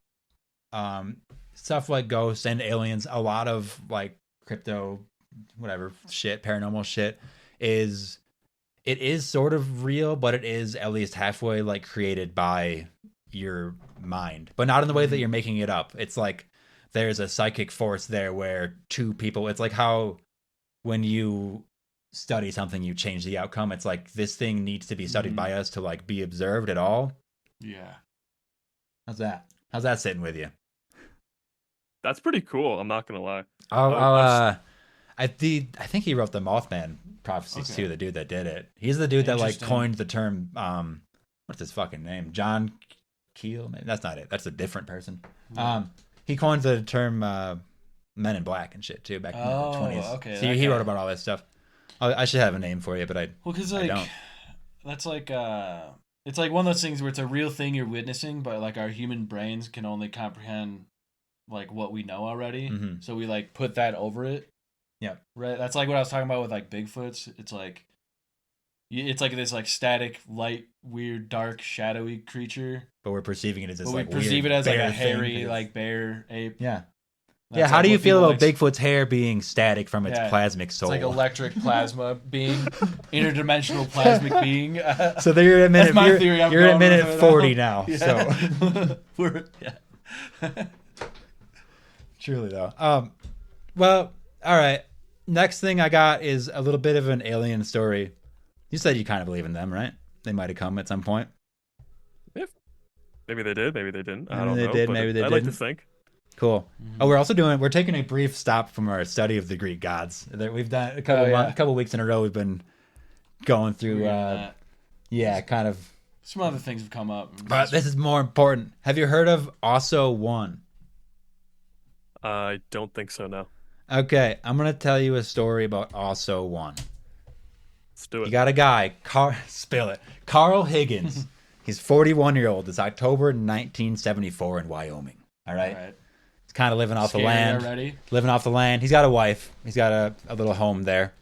stuff like ghosts and aliens, a lot of like crypto, whatever shit, paranormal shit, is sort of real, but it is at least halfway like created by your mind, but not in the way that you're making it up. It's like there's a psychic force there where two people, it's like how when you study something, you change the outcome. It's like this thing needs to be studied by us to like be observed at all. Yeah. How's that? How's that sitting with you? That's pretty cool. I'm not gonna lie. I think he wrote the Mothman prophecies too. The dude that did it. He's the dude that like coined the term. What's his fucking name? John Keel? Maybe that's not it. That's a different person. He coined the term Men in Black and shit too back in the 20s. Okay. So he wrote about all this stuff. I should have a name for you, but I don't. That's like it's like one of those things where it's a real thing you're witnessing, but like our human brains can only comprehend like what we know already. So we like put that over it. Yeah. Right. That's like what I was talking about with like Bigfoots. It's like this like static, light, weird, dark, shadowy creature. But we're perceiving it as this like perceive it as like a hairy, like bear ape. Yeah. That's yeah. How like do you feel about like, Bigfoot's hair being static from its plasmic soul? It's like electric plasma being, interdimensional plasmic being. So you're at minute. You're at minute 40 now. Yeah. So truly though. Well, all right. Next thing I got is a little bit of an alien story. You said you kind of believe in them, right? They might have come at some point. Maybe they did. Maybe they didn't. I don't know. Maybe they did. Maybe they didn't. I like to think. Cool. Oh, we're taking a brief stop from our study of the Greek gods. We've done a couple weeks in a row. We've been going through, kind of. Some other things have come up. But this is more important. Have you heard of Ausso 1? I don't think so, no. Okay, I'm going to tell you a story about Ausso 1. Let's do it. You got a guy, spill it. Carl Higgins. He's 41-year-old. It's October 1974 in Wyoming. All right? He's kind of living off the land. Already. Living off the land. He's got a wife. He's got a little home there.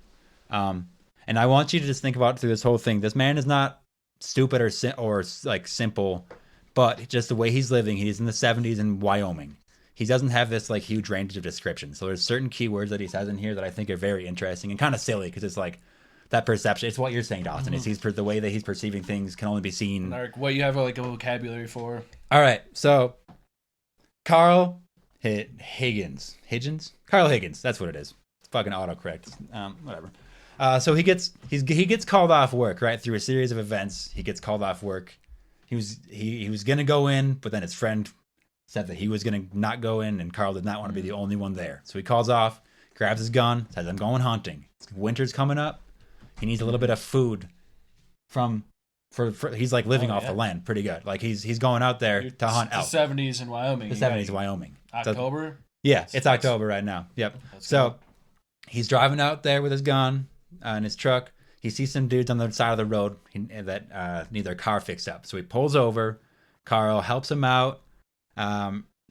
And I want you to just think about through this whole thing. This man is not stupid or like simple, but just the way he's living. He's in the 70s in Wyoming. He doesn't have this like huge range of description. So there's certain keywords that he says in here that I think are very interesting and kind of silly because it's like that perception. It's what you're saying, Dawson. Is the way that he's perceiving things can only be seen. Like what you have like a vocabulary for. All right, so Carl Higgins. Carl Higgins. That's what it is. It's fucking autocorrect. Whatever. So he gets called off work, right? Through a series of events, he gets called off work. He was gonna go in, but then his friend said that he was gonna not go in, and Carl did not want to be the only one there. So he calls off, grabs his gun, says, "I'm going hunting. Winter's coming up. He needs a little bit of food for he's like living off the land pretty good. Like he's going out there to hunt elk. The 70s in Wyoming. The 70s Wyoming. October? Yeah, it's October right now. Yep. So he's driving out there with his gun in his truck. He sees some dudes on the side of the road that need their car fixed up. So he pulls over. Carl helps him out.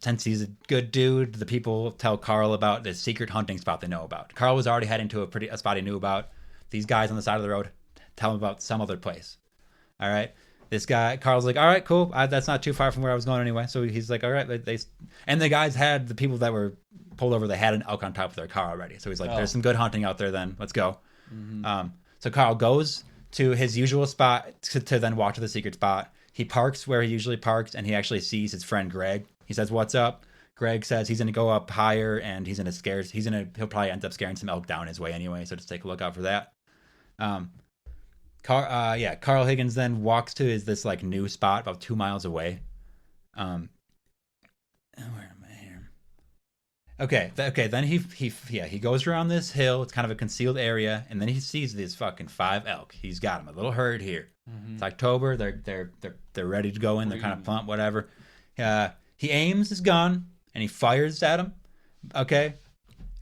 Since he's a good dude, the people tell Carl about this secret hunting spot they know about. Carl was already heading to a spot he knew about. These guys on the side of the road tell him about some other place. All right. This guy, Carl's like, all right, cool. That's not too far from where I was going anyway. So he's like, all right. And the guys the people that were pulled over, they had an elk on top of their car already. So he's like, there's some good hunting out there then. Let's go. Mm-hmm. So Carl goes to his usual spot to then walk to the secret spot. He parks where he usually parks, and he actually sees his friend Greg. He says, what's up? Greg says he's going to go up higher, and he'll probably end up scaring some elk down his way anyway. So just take a look out for that. Carl Higgins then walks to this like new spot about 2 miles away. Where am I here? Okay. Then he goes around this hill. It's kind of a concealed area, and then he sees these fucking 5 elk. He's got them a little herd here. It's October. They're ready to go in. They're kind of pumped. Whatever. He aims his gun and he fires at them. Okay.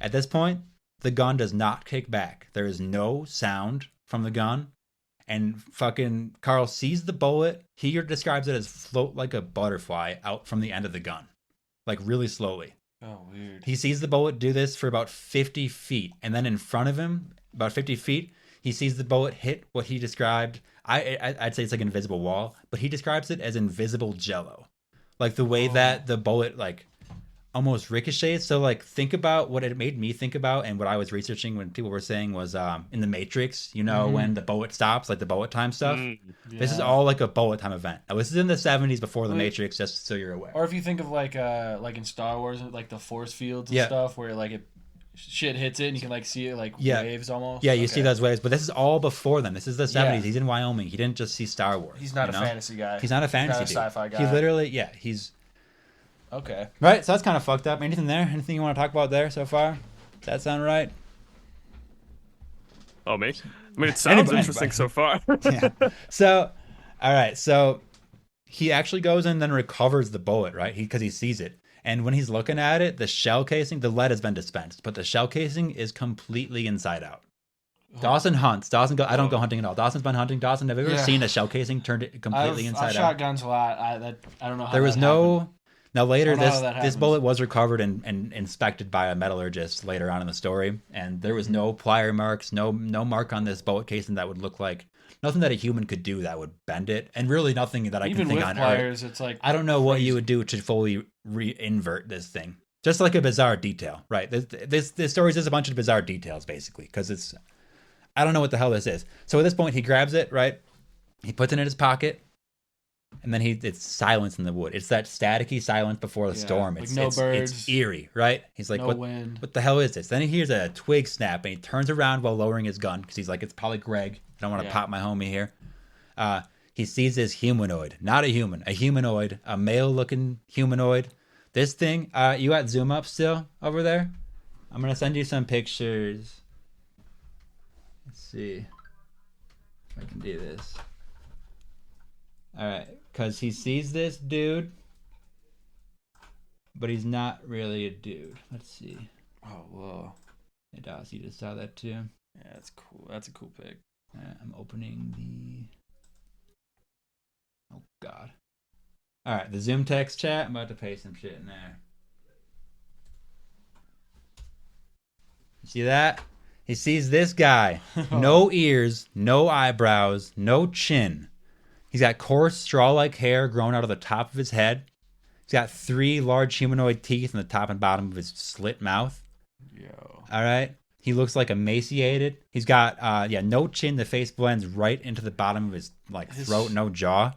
At this point, the gun does not kick back. There is no sound from the gun. And fucking Carl sees the bullet. He describes it as float like a butterfly out from the end of the gun. Like really slowly. Oh, weird. He sees the bullet do this for about 50 feet. And then in front of him, about 50 feet, he sees the bullet hit what he described. I'd say it's like an invisible wall, but he describes it as invisible jello. Like the way that the bullet like almost ricochets. So like think about what it made me think about, and what I was researching when people were saying was in the Matrix, you know, when the bullet stops, like the bullet time stuff. This is all like a bullet time event. Now, this is in the 70s before the Matrix, just so you're aware. Or if you think of like in Star Wars, like the force fields and stuff, where like shit hits it and you can like see it like waves almost. Yeah, you see those waves, but this is all before then. This is the 70s. He's in Wyoming. He didn't just see Star Wars. He's not a fantasy guy. He's not a fantasy dude. Sci-fi guy. He literally, he's okay. Right, so that's kind of fucked up. Anything there? Anything you want to talk about there so far? Does that sound right? Oh, me? I mean, it sounds interesting so far. So, all right. So he actually goes in and then recovers the bullet, right? Because he sees it. And when he's looking at it, the shell casing, the lead has been dispensed, but the shell casing is completely inside out. Dawson hunts. Dawson I don't go hunting at all. Dawson's been hunting. Dawson, have you ever seen a shell casing turned completely inside out? I've shot guns a lot. I don't know how there was no... Happened. Now later, this bullet was recovered and inspected by a metallurgist later on in the story, and there was no plier marks, no mark on this bullet casing that would look like nothing that a human could do that would bend it, and really nothing that I can think on pliers, Earth. It's like I don't know what you would do to fully re-invert this thing. Just like a bizarre detail, right? This story is just a bunch of bizarre details, basically, because I don't know what the hell this is. So at this point, he grabs it, right? He puts it in his pocket. And then it's silence in the wood. It's that staticky silence before the storm. It's like birds. It's eerie, right? He's like, wind. What the hell is this? Then he hears a twig snap, and he turns around while lowering his gun, because he's like, it's probably Greg. I don't want to pop my homie here. He sees this humanoid. Not a human. A humanoid. A male-looking humanoid. This thing, you got zoom up still over there? I'm going to send you some pictures. Let's see if I can do this. All right, because he sees this dude, but he's not really a dude. Let's see. Oh, whoa. Hey, Dawson, you just saw that too? Yeah, that's cool. That's a cool pic. I'm opening the... Oh, God. All right, the Zoom text chat. I'm about to paste some shit in there. You see that? He sees this guy. No ears, no eyebrows, no chin. He's got coarse, straw-like hair growing out of the top of his head. He's got 3 large humanoid teeth in the top and bottom of his slit mouth. Yo. All right. He looks like emaciated. He's got, no chin. The face blends right into the bottom of his throat, no jaw.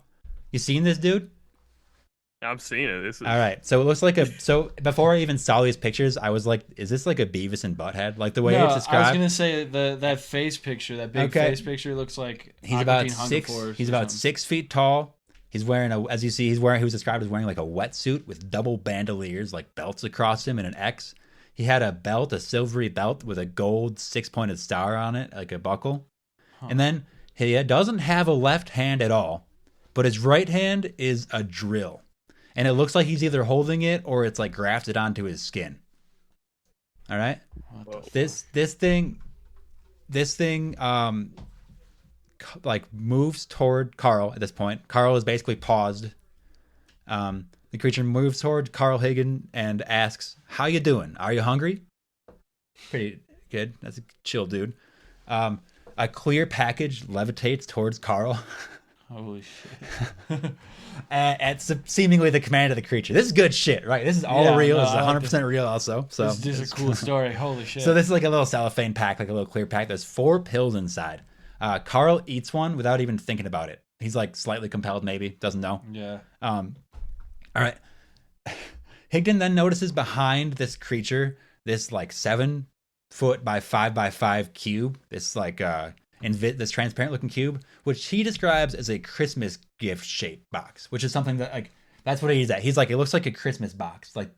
You seen this dude? I'm seeing it. This is... All right. So it looks like so before I even saw these pictures, I was like, is this like a Beavis and Butthead? Like the way it's described? I was going to say that face picture, that big face picture looks like he's about 6 feet tall. He's wearing he was described as wearing like a wetsuit with double bandoliers, like belts across him and an X. He had a silvery belt with a gold 6-pointed star on it, like a buckle. Huh. And then he doesn't have a left hand at all, but his right hand is a drill. And it looks like he's either holding it or it's like grafted onto his skin. All right. This thing like moves toward Carl at this point. Carl is basically paused. The creature moves toward Carl Hagen and asks, "How you doing? Are you hungry?" Pretty good. That's a chill dude. A clear package levitates towards Carl. Holy shit. At seemingly the command of the creature. This is good shit, right? This is all real. This is 100% real also. So this is a cool story. Holy shit. So this is like a little cellophane pack, like a little clear pack. There's 4 pills inside. Carl eats one without even thinking about it. He's like slightly compelled, maybe. Doesn't know. Yeah. All right. Higdon then notices behind this creature, this like 7 foot by 5 by 5 cube. This like this transparent looking cube, which he describes as a Christmas gift shaped box, which is something that like that's what he's at. He's like, it looks like a Christmas box. Like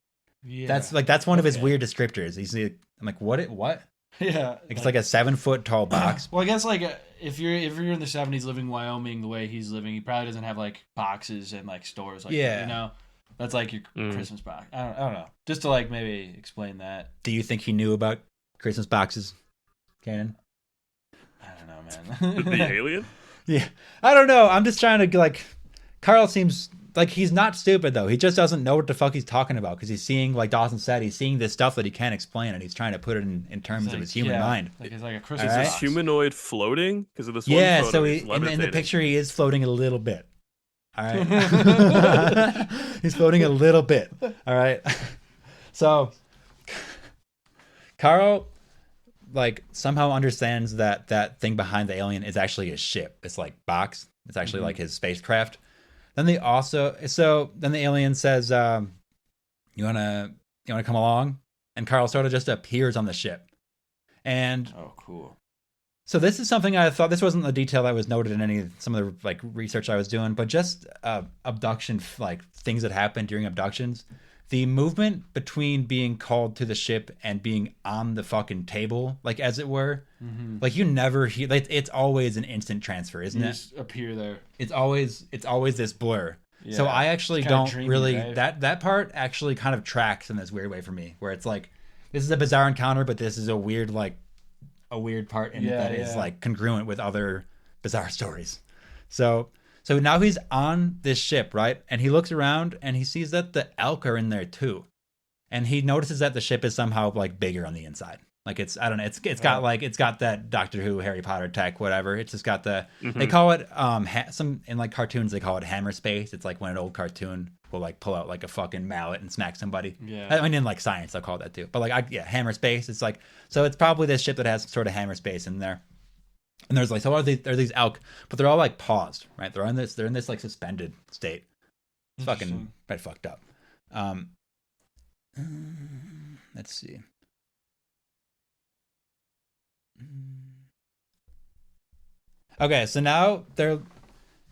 Yeah. That's one of his weird descriptors. I'm like, what? Yeah. It's like a 7-foot tall box. Well, I guess like if you're in the 70s living in Wyoming the way he's living, he probably doesn't have like boxes and like stores like that, you know? That's like your Christmas box. I don't know. Just to like maybe explain that. Do you think he knew about Christmas boxes, Canaan? I don't know, man. The alien? Yeah. I don't know. I'm just trying to like, Carl seems like he's not stupid though. He just doesn't know what the fuck he's talking about because he's seeing, like Dawson said, he's seeing this stuff that he can't explain and he's trying to put it in terms of his human mind. Like it's like a Christmas Is box. this humanoid floating? Because of this one Yeah, photo, so in the picture he is floating a little bit. All right. He's floating a little bit. All right. So Carl like somehow understands that thing behind the alien is actually his ship. It's like box. It's actually like his spacecraft. Then the alien says, you wanna come along? And Carl sort of just appears on the ship. And oh, cool. So this is something I thought, this wasn't the detail that was noted in some of the like research I was doing, but just abduction, like things that happen during abductions. The movement between being called to the ship and being on the fucking table, like as it were, like you never hear. Like, it's always an instant transfer, isn't it? Just appear there. It's always this blur. Yeah. So I actually don't dreamy, really right? that part actually kind of tracks in this weird way for me, where it's like this is a bizarre encounter, but this is a weird part in it that is like congruent with other bizarre stories. So now he's on this ship, right? And he looks around and he sees that the elk are in there too. And he notices that the ship is somehow like bigger on the inside. Like it's got that Doctor Who, Harry Potter tech, whatever. It's just got they call it some in like cartoons they call it hammer space. It's like when an old cartoon will like pull out like a fucking mallet and smack somebody. Yeah. I mean in like science they'll call it that too. But like hammer space. It's like, so it's probably this ship that has some sort of hammer space in there. And there's like, so there are these elk, but they're all like paused, right? They're in this like suspended state. It's fucking right fucked up. Let's see. Okay, so now they're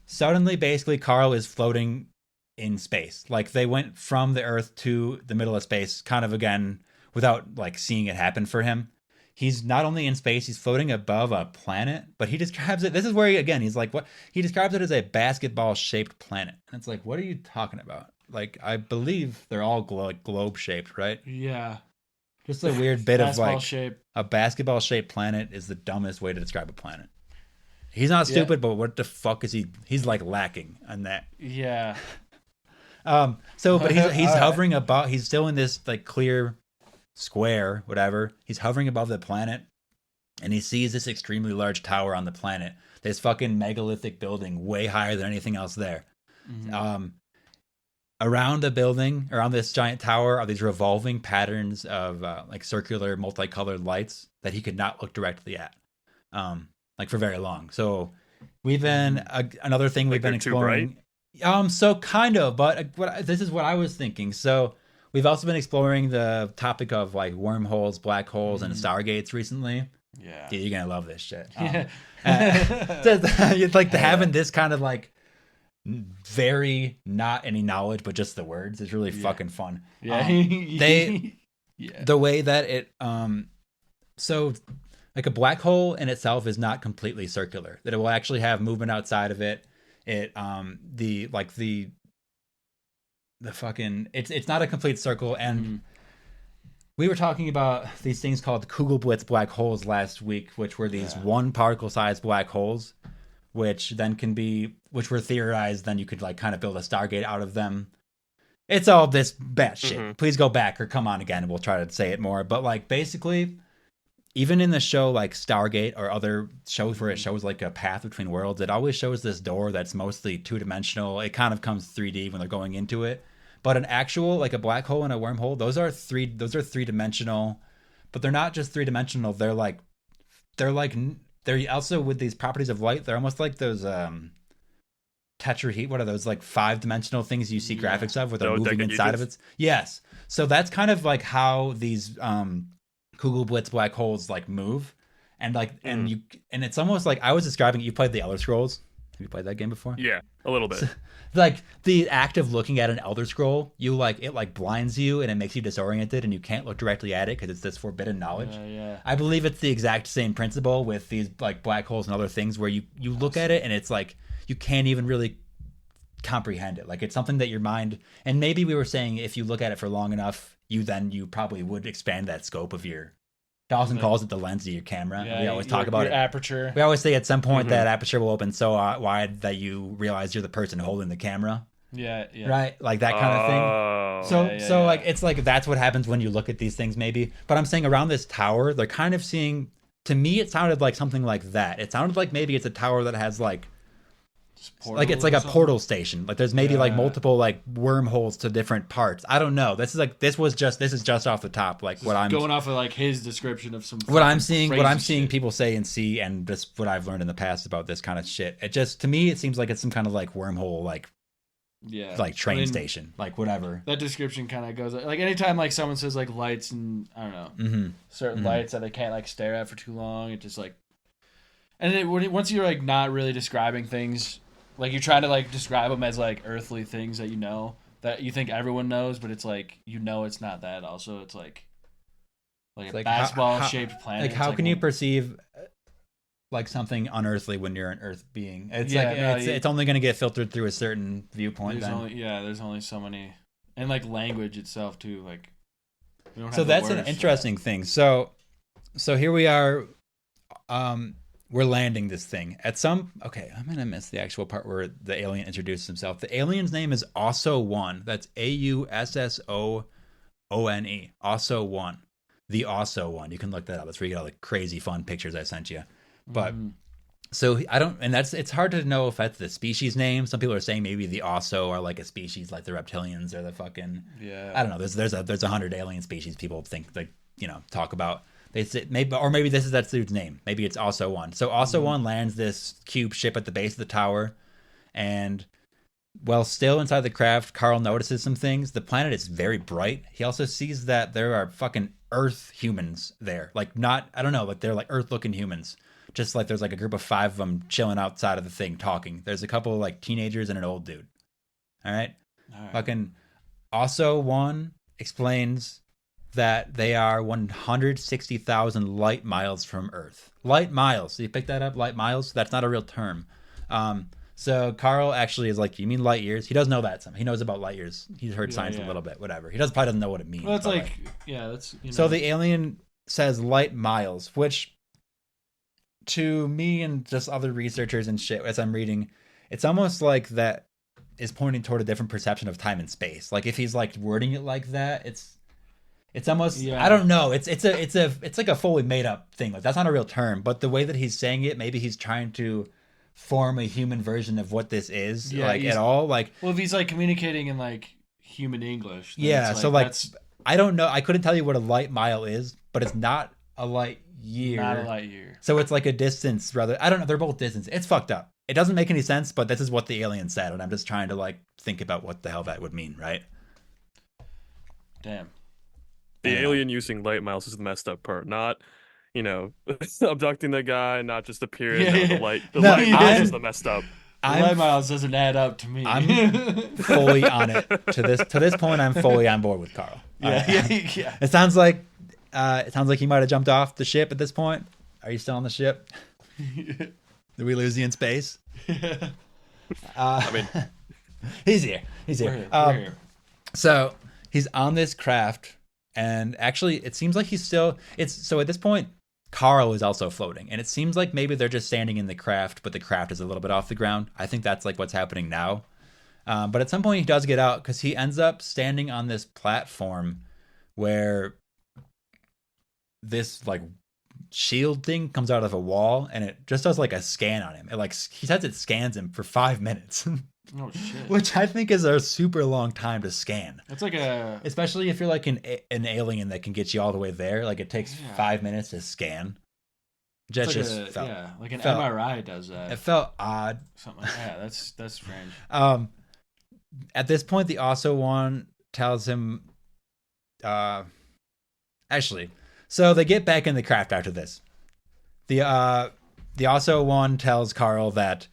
suddenly basically Carl is floating in space. Like they went from the Earth to the middle of space, kind of again without like seeing it happen for him. He's not only in space, he's floating above a planet, but he describes it. This is where he's like, what? He describes it as a basketball-shaped planet. And it's like, what are you talking about? Like, I believe they're all globe-shaped, right? Yeah. Just a weird bit of like shape. A basketball-shaped planet is the dumbest way to describe a planet. He's not stupid, but what the fuck is he? He's like lacking on that. Yeah. But he's hovering about. He's still in this like clear square, whatever. He's hovering above the planet, and he sees this extremely large tower on the planet. This fucking megalithic building, way higher than anything else there. Around the building, around this giant tower, are these revolving patterns of like circular, multicolored lights that he could not look directly at, like for very long. So we've been another thing we've been exploring. So kind of, but this is what I was thinking. So we've also been exploring the topic of like wormholes, black holes, and stargates recently. Yeah, dude, you're gonna love this shit. It's like having this kind of like very not any knowledge, but just the words is really fucking fun. Yeah, the way that it so like a black hole in itself is not completely circular. That it will actually have movement outside of it. It the fucking it's not a complete circle. And we were talking about these things called Kugelblitz black holes last week, which were these one particle sized black holes, which were theorized, then you could like kind of build a Stargate out of them. It's all this batshit. Please go back or come on again and we'll try to say it more. But like basically, even in the show like Stargate or other shows where it shows like a path between worlds, it always shows this door that's mostly 2-dimensional. It kind of comes 3D when they're going into it. But an actual like a black hole and a wormhole, those are 3-dimensional, but they're not just 3-dimensional. They're also with these properties of light. They're almost like those tetrahedral. What are those like 5-dimensional things you see graphics of where they're moving inside of it? Yes. So that's kind of like how these Kugelblitz black holes like move, and like and it's almost like I was describing. You played the Elder Scrolls Have you played that game before? Yeah, a little bit. Like the act of looking at an Elder Scroll, it blinds you and it makes you disoriented and you can't look directly at it because it's this forbidden knowledge. Yeah. I believe it's the exact same principle with these like black holes and other things where you look at it and it's like you can't even really comprehend it. Like it's something that your mind, and maybe we were saying if you look at it for long enough, you probably would expand that scope of your. Dawson calls it the lens of your camera. Yeah, we always talk about your it. Aperture. We always say at some point that aperture will open so wide that you realize you're the person holding the camera. Yeah. Right? Like that kind of thing. So like it's like that's what happens when you look at these things maybe. But I'm saying around this tower, they're kind of seeing, to me it sounded like something like that. It sounded like maybe it's a tower that has like it's like a portal station. Like there's maybe like multiple like wormholes to different parts. I don't know. This is just off the top. Like what I'm going off of like his description of some. What I'm seeing shit. People say and see, and just what I've learned in the past about this kind of shit. It just, to me, it seems like it's some kind of like wormhole, like train station, like whatever. That description kind of goes like anytime like someone says like lights and I don't know certain lights that they can't like stare at for too long. It just like, and once you're like not really describing things. Like, you try to, like, describe them as, like, earthly things that you know, that you think everyone knows, but it's, like, it's not that. Also, it's, like a basketball-shaped planet. Like, how can you perceive, like, something unearthly when you're an Earth being? It's, it's only going to get filtered through a certain viewpoint then. There's only so many. And, like, language itself, too. Like, we don't have so that's an interesting thing. So here we are, we're landing this thing at I'm gonna miss the actual part where the alien introduces himself. The alien's name is Ausso 1. That's AUSSOONE. Ausso 1. The Ausso 1. You can look that up. That's where you get all the crazy fun pictures I sent you. But so I don't, and it's hard to know if that's the species name. Some people are saying maybe the Ausso are like a species like the reptilians or the fucking I don't know. There's 100 alien species people think talk about. They say maybe this is that dude's name. Maybe it's Ausso 1. So Ausso 1 lands this cube ship at the base of the tower, and while still inside the craft, Carl notices some things. The planet is very bright. He also sees that there are fucking Earth humans there. Like they're like Earth-looking humans. Just like there's like a group of 5 of them chilling outside of the thing talking. There's a couple of like teenagers and an old dude. All right. Fucking Ausso 1 explains that they are 160,000 light miles from Earth. Light miles. So you pick that up? Light miles? That's not a real term. So Carl actually is like, you mean light years? He does know that. He knows about light years. He's heard science a little bit, whatever. He probably doesn't know what it means. Well, it's like, that's... So the alien says light miles, which to me and just other researchers and shit, as I'm reading, it's almost like that is pointing toward a different perception of time and space. Like if he's like wording it like that, it's almost I don't know. It's like a fully made up thing. Like that's not a real term, but the way that he's saying it, maybe he's trying to form a human version of what this is. At all. Like, well, if he's like communicating in like human English. So I don't know. I couldn't tell you what a light mile is, but it's not a light year. Not a light year. So it's like a distance rather. I don't know. They're both distance. It's fucked up. It doesn't make any sense, but this is what the alien said, and I'm just trying to like think about what the hell that would mean, right? Damn. The alien using light miles is the messed up part, not, abducting the guy, not just appearing. The light miles is the messed up. Light miles doesn't add up to me. I'm fully on it. To this point, I'm fully on board with Carl. Yeah. It sounds like he might have jumped off the ship at this point. Are you still on the ship? Did we lose you in space? He's here. We're here. So he's on this craft. And actually, it seems like so at this point, Carl is also floating. And it seems like maybe they're just standing in the craft, but the craft is a little bit off the ground. I think that's like what's happening now. But at some point, he does get out because he ends up standing on this platform where this like shield thing comes out of a wall and it just does like a scan on him. He says it scans him for 5 minutes. Oh shit! Which I think is a super long time to scan. That's like especially if you're like an alien that can get you all the way there. Like it takes 5 minutes to scan. Like an MRI does that. It felt odd. Something like that. That's strange. At this point, the Ausso 1 tells him. Actually, so they get back in the craft after this. The Ausso 1 tells Carl that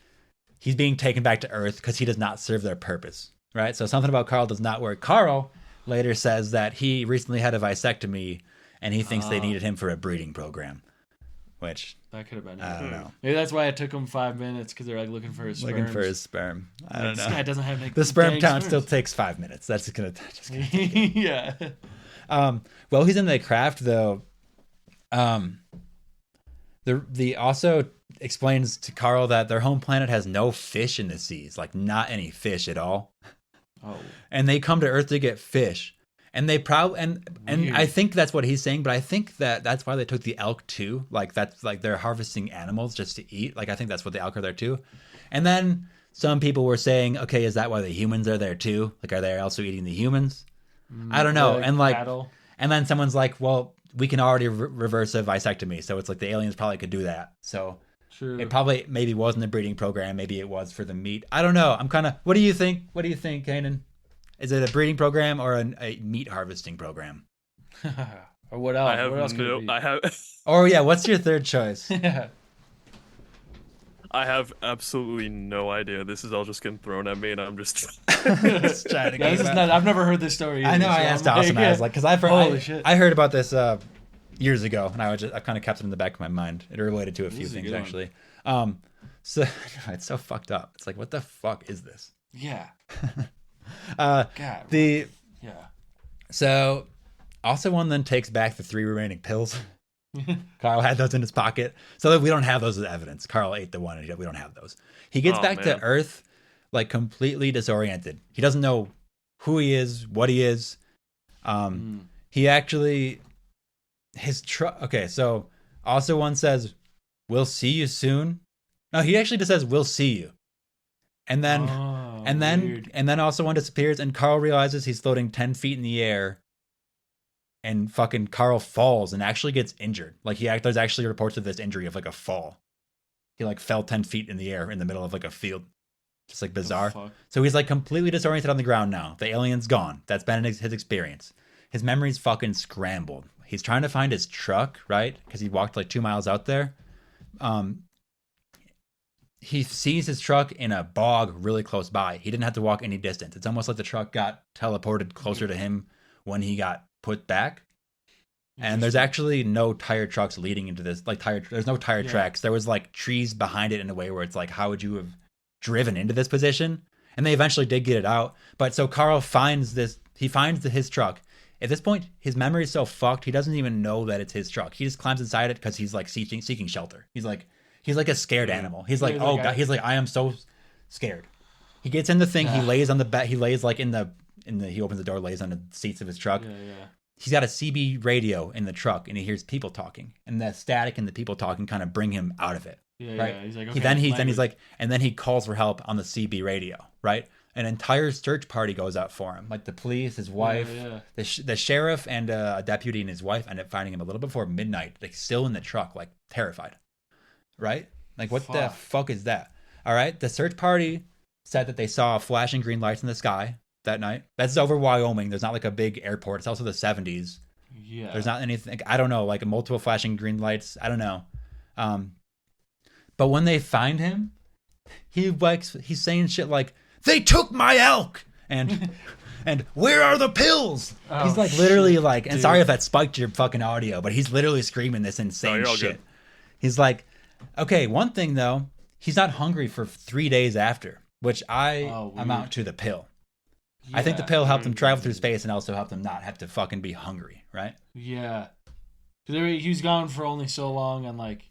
he's being taken back to Earth because he does not serve their purpose, right? So something about Carl does not work. Carl later says that he recently had a vasectomy and he thinks they needed him for a breeding program, which that could have been. I don't know. Maybe that's why it took him 5 minutes because they're like looking for his sperm. Looking for his sperm. I don't know. This guy doesn't have any. The sperm count still takes 5 minutes. That's just gonna yeah. Well, he's in the craft though. The Ausso explains to Carl that their home planet has no fish in the seas, like not any fish at all. Oh. And they come to Earth to get fish. And they probably and I think that's what he's saying, but I think that's why they took the elk too. Like that's like they're harvesting animals just to eat. Like I think that's what the elk are there too. And then some people were saying, okay, is that why the humans are there too? Like are they also eating the humans? I don't know. And like cattle. And then someone's like, well, we can already reverse a vasectomy, so it's like the aliens probably could do that. So True. It probably maybe wasn't a breeding program, maybe it was for the meat. I don't know. I'm kind of. What do you think? What do you think, Kanan? Is it a breeding program or a meat harvesting program? Or what else? What else could it be? I have. Or yeah, what's your third choice? Yeah. I have absolutely no idea. This is all just getting thrown at me, and I'm just Just trying to Yeah, this is not, I've never heard this story either. I know. So I asked I'm Dawson. I was like, because I've heard. shit. I heard about this years ago, and I kind of kept it in the back of my mind. It related to a few is a things good one. actually. So it's so fucked up. It's like, what the fuck is this? Yeah. God. Yeah. So, also one then takes back the 3 remaining pills. Carl had those in his pocket, so that we don't have those as evidence. Carl ate the one, and we don't have those. He gets back to Earth, like completely disoriented. He doesn't know who he is, what he is. He actually, his truck. Okay, so also one says, "We'll see you soon." No, he actually just says, "We'll see you," and then. Weird. And then also one disappears, and Carl realizes he's floating 10 feet in the air, and fucking Carl falls and actually gets injured. Like there's actually reports of this injury of like a fall. He like fell 10 feet in the air in the middle of like a field, just like bizarre. So he's like completely disoriented on the ground now. The alien's gone. That's been his experience. His memory's fucking scrambled. He's trying to find his truck, right? Because he walked like 2 miles out there. He sees his truck in a bog really close by. He didn't have to walk any distance. It's almost like the truck got teleported closer to him when he got put back. And there's actually no tire trucks leading into this. There's no tire tracks. There was like trees behind it in a way where it's like, how would you have driven into this position? And they eventually did get it out. But so Carl finds this. He finds his truck. At this point, his memory is so fucked. He doesn't even know that it's his truck. He just climbs inside it because he's like seeking shelter. He's like a scared animal. He's like, oh God. He's like, I am so scared. He gets in the thing. He lays on the bed. He lays like in the. He opens the door, lays on the seats of his truck. Yeah. He's got a CB radio in the truck, and he hears people talking, and the static and the people talking kind of bring him out of it. Right. He's like, okay, then he calls for help on the CB radio. Right. An entire search party goes out for him. Like the police, his wife, the sheriff, and a deputy and his wife end up finding him a little before midnight, like still in the truck, like terrified. Right? Like, what the fuck is that? All right. The search party said that they saw flashing green lights in the sky that night. That's over Wyoming. There's not like a big airport. It's also the 70s. Yeah. There's not anything. I don't know. Like multiple flashing green lights. I don't know. But when they find him, he's saying shit like, "They took my elk," and "Where are the pills?" Oh, he's like literally like, and sorry if that spiked your fucking audio, but he's literally screaming this insane shit. Good. He's like, okay, one thing though, he's not hungry for 3 days after, which I amount to the pill. Yeah, I think the pill helped him travel through space and also helped him not have to fucking be hungry, right? Yeah. Because he was gone for only so long on like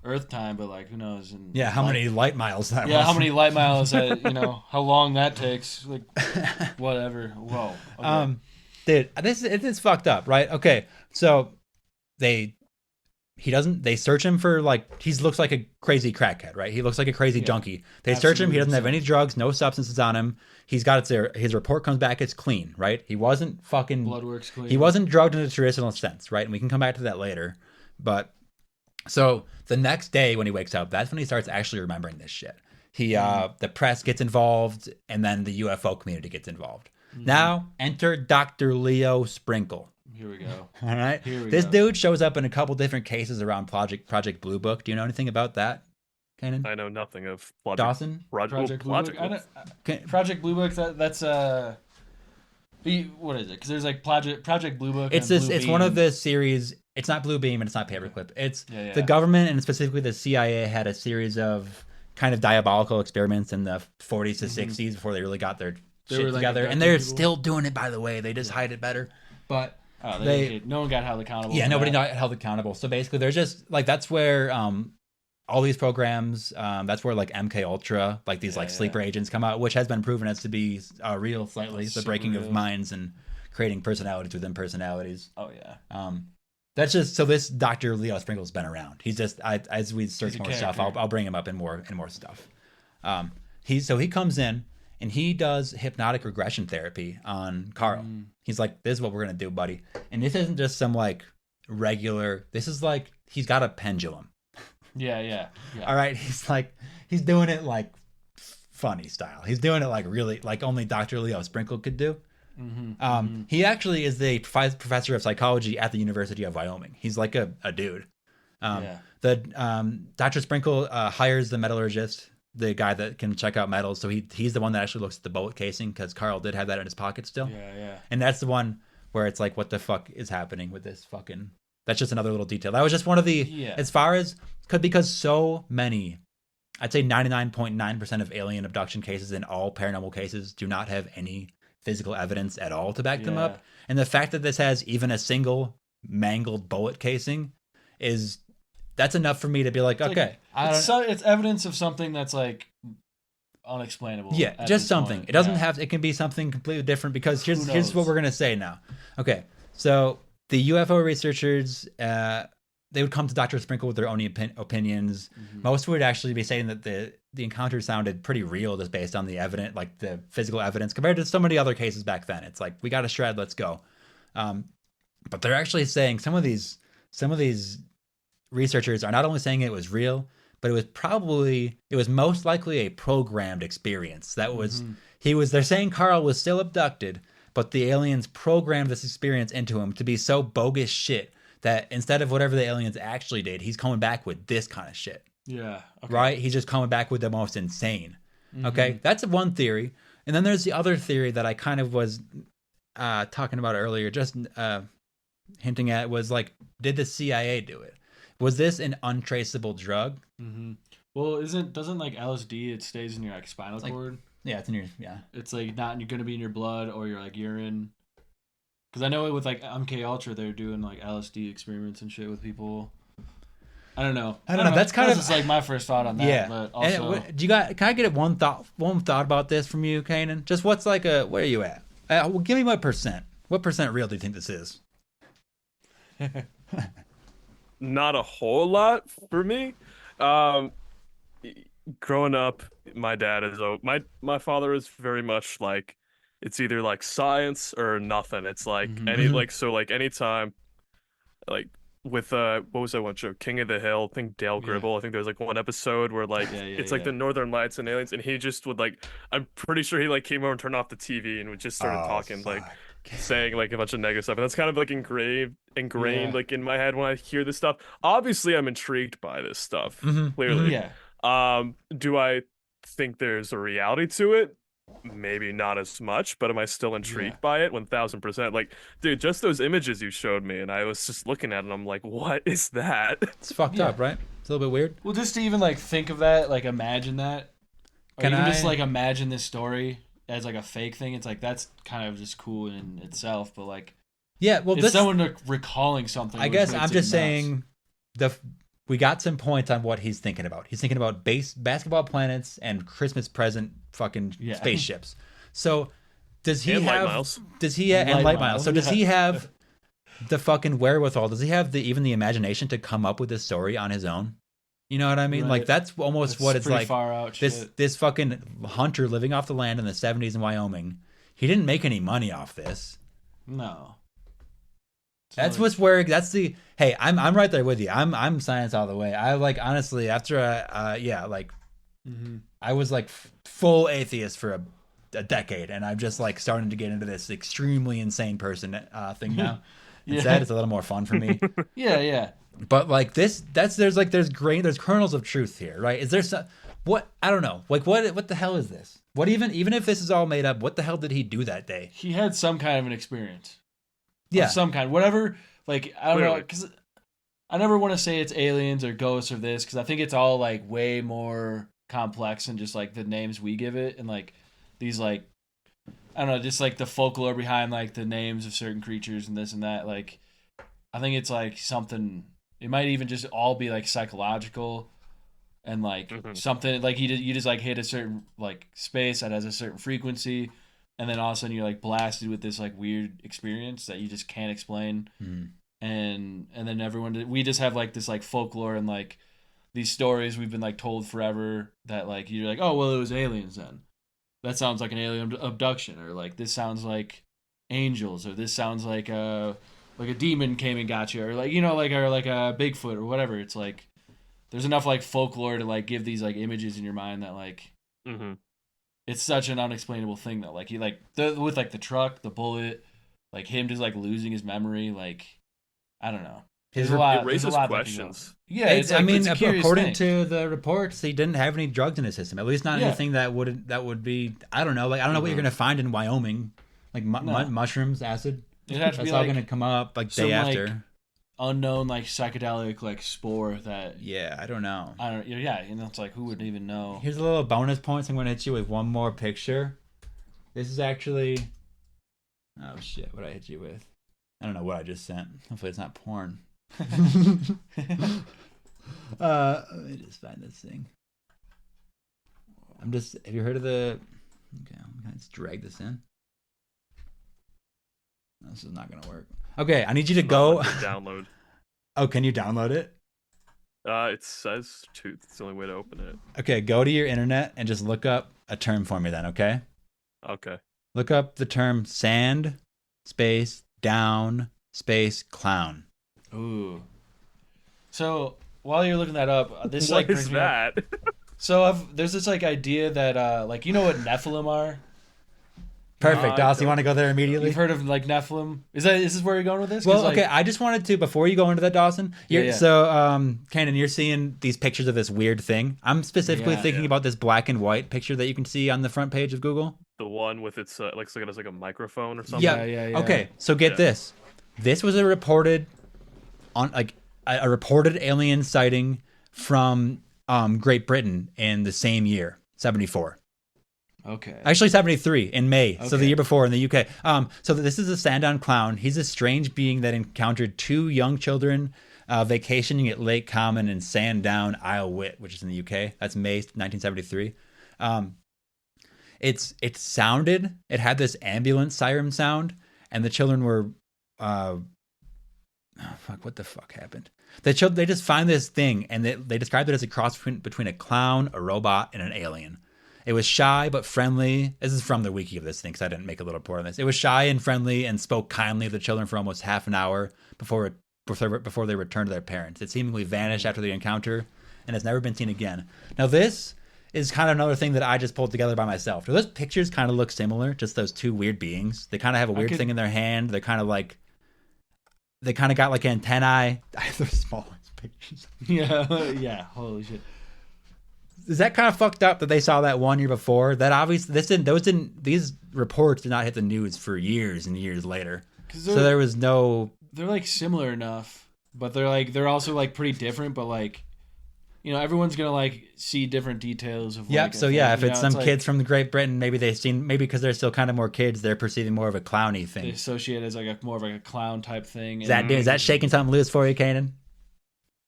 Earth time, but like who knows? How many light miles that was. Yeah, how many light miles that, how long that takes. Like, whatever. Whoa. Okay. Dude, this is fucked up, right? Okay, so they search him for like, he looks like a crazy crackhead, right? He looks like a crazy junkie. They search him. He doesn't have any drugs, no substances on him. He's got his report comes back, it's clean, right? He wasn't fucking blood works clean. He wasn't drugged in a traditional sense, right? And we can come back to that later. But so the next day when he wakes up, that's when he starts actually remembering this shit. The press gets involved, and then the UFO community gets involved. Now enter Dr. Leo Sprinkle. Here we go. All right. This dude shows up in a couple different cases around Project Blue Book. Do you know anything about that, Canaan? I know nothing of Dawson? Project Blue Book. Project Blue Book. That's what is it? Because there's like Project Blue Book. It's one of the series. It's not Blue Beam and it's not Paperclip. It's the government and specifically the CIA had a series of kind of diabolical experiments in the 40s to 60s before they really got their shit together. And they're still doing it, by the way. They just hide it better. But no one got held accountable. Yeah, nobody got held accountable. So basically, there's just like that's where all these programs. That's where like MK Ultra, like these sleeper agents come out, which has been proven as to be real slightly. The breaking of minds and creating personalities within personalities. Oh yeah. That's just so. This Dr. Leo Sprinkle's been around. He's just as we search more stuff, I'll bring him up in more stuff. He comes in and he does hypnotic regression therapy on Carl. He's like, "This is what we're gonna do, buddy." And this isn't just some like regular. This is like he's got a pendulum. Yeah. All right, he's doing it like funny style. He's doing it like really like only Dr. Leo Sprinkle could do. He actually is the professor of psychology at the University of Wyoming. He's like a dude. Dr. Sprinkle hires the metallurgist, the guy that can check out metals. So he's the one that actually looks at the bullet casing because Carl did have that in his pocket still. Yeah. And that's the one where it's like, what the fuck is happening with this fucking? That's just another little detail. That was just one of the as far as because so many. I'd say 99.9% of alien abduction cases and all paranormal cases do not have any physical evidence at all to back them up. And the fact that this has even a single mangled bullet casing that's enough for me to be like, okay. It's evidence of something that's like unexplainable. Yeah, just something. Point. It doesn't have, it can be something completely different because here's what we're going to say now. Okay. So the UFO researchers, they would come to Dr. Sprinkle with their own opinions. Most would actually be saying that the encounter sounded pretty real just based on the evidence, like the physical evidence compared to so many other cases back then. It's like, we got a shred, let's go. But they're actually saying some of these researchers are not only saying it was real, but it was most likely a programmed experience. That was, they're saying Carl was still abducted, but the aliens programmed this experience into him to be so bogus shit that instead of whatever the aliens actually did, he's coming back with this kind of shit. Yeah. Okay. Right? He's just coming back with the most insane. Okay? That's one theory. And then there's the other theory that I kind of was talking about earlier, just hinting at, was like, did the CIA do it? Was this an untraceable drug? Well, doesn't like LSD, it stays in your like spinal cord? Yeah, it's in your, It's like not going to be in your blood or your like urine. Because I know with like MK Ultra, they're doing like LSD experiments and shit with people. I don't know. That's kind of just like my first thought on that. Yeah. But also, can I get one thought about this from you, Canaan? Just what's like where are you at? Well, give me what percent. What percent real do you think this is? Not a whole lot for me. Growing up, my dad is my father is very much like, it's either like science or nothing. It's like anytime, like with what was that one show, King of the Hill? I think Dale Gribble. I think there was like one episode where like it's like the Northern Lights and aliens, and he just would like, I'm pretty sure he like came over and turned off the TV and would just started talking like saying like a bunch of negative stuff, and that's kind of like ingrained like in my head when I hear this stuff. Obviously, I'm intrigued by this stuff. Clearly, do I think there's a reality to it? Maybe not as much, but am I still intrigued by it? 1000%. Like, dude, just those images you showed me, and I was just looking at it, and I'm like, what is that? It's fucked up, right? It's a little bit weird. Well, just to even like think of that, like imagine that, or even just like imagine this story as like a fake thing. It's like that's kind of just cool in itself, but like, it's someone recalling something. I guess I'm just saying we got some points on what he's thinking about. He's thinking about basketball planets and Christmas present fucking spaceships. So does he have light miles? Does he and light miles? So does he have the fucking wherewithal? Does he have even the imagination to come up with this story on his own? You know what I mean? Right. Like that's almost what it's like. Far out this fucking hunter living off the land in the 70s in Wyoming. He didn't make any money off this. No. That's hey, I'm right there with you. I'm science all the way. I like honestly after I was like full atheist for a decade, and I'm just like starting to get into this extremely insane person thing now. Instead, it's a little more fun for me. Yeah. But like there's kernels of truth here, right? Is there some, what, I don't know, like what the hell is this? What even if this is all made up, what the hell did he do that day? He had some kind of an experience. Yeah, of some kind, whatever. Like I don't know, because I never want to say it's aliens or ghosts or this, because I think it's all like way more complex than just like the names we give it, and like these like, I don't know, just like the folklore behind like the names of certain creatures and this and that. Like I think it's like something. It might even just all be like psychological, and like something like you just like hit a certain like space that has a certain frequency, and then all of a sudden you're like blasted with this like weird experience that you just can't explain. And then we just have like this like folklore and like these stories we've been like told forever that like you're like, oh well, it was aliens then. That sounds like an alien abduction, or like this sounds like angels, or this sounds like a demon came and got you, or like, you know, like, or like a Bigfoot or whatever. It's like there's enough like folklore to like give these like images in your mind that like it's such an unexplainable thing that like he like with like the truck, the bullet, like him just like losing his memory, like I don't know. It raises questions. Yeah, it's like, according to the reports, he didn't have any drugs in his system. At least not anything that would be. I don't know. Like I don't know what you're gonna find in Wyoming, like mushrooms, acid. It has to That's be all like gonna come up like day after. Like, unknown like psychedelic like spore that. Yeah, I don't know. Yeah, you know, it's like who would even know. Here's a little bonus points. I'm gonna hit you with one more picture. This is actually. Oh shit! What I hit you with? I don't know what I just sent. Hopefully it's not porn. Let me just find this thing. Have you heard of the, okay, I'm gonna just drag this in. This is not gonna work. Okay, I need you to go download. Oh, can you download it? It says to, it's the only way to open it. Okay, go to your internet and just look up a term for me then, okay? Okay. Look up the term sand space down space clown. Ooh. So while you're looking that up, this what like is that? So there's this like idea that like, you know what Nephilim are? Perfect, Dawson. You want to go there immediately? You've heard of like Nephilim? Is this where you're going with this? Well, like, okay. I just wanted to, before you go into that, Dawson. So, Canaan, you're seeing these pictures of this weird thing. I'm specifically thinking about this black and white picture that you can see on the front page of Google. The one with its looks like it has like a microphone or something. Yeah. Okay, so get this. This was a reported alien sighting from Great Britain in the same year, 1974. Okay. Actually, 1973 in May. Okay. So the year before in the UK. So this is a Sandown clown. He's a strange being that encountered two young children vacationing at Lake Common in Sandown, Isle Wight, which is in the UK. That's May 1973. It had this ambulance siren sound, and the children were, what the fuck happened? They just find this thing, and they described it as a cross between a clown, a robot, and an alien. It was shy but friendly. This is from the wiki of this thing because I didn't make a little report on this. It was shy and friendly and spoke kindly of the children for almost half an hour before they returned to their parents. It seemingly vanished after the encounter and has never been seen again. Now this is kind of another thing that I just pulled together by myself. Do those pictures kind of look similar? Just those two weird beings. They kind of have a weird thing in their hand. They kind of got like antennae. I have the smallest pictures. Yeah. Holy shit. Is that kind of fucked up that they saw that 1 year before? That obviously these reports did not hit the news for years and years later. So there was no. They're like similar enough, but they're also like pretty different. But like, you know, everyone's gonna like see different details of. Yep. So yeah, if it's some kids from Great Britain, maybe because they're still kind of more kids, they're perceiving more of a clowny thing. They associate it as like more of like a clown type thing. Is that shaking something loose for you, Canaan?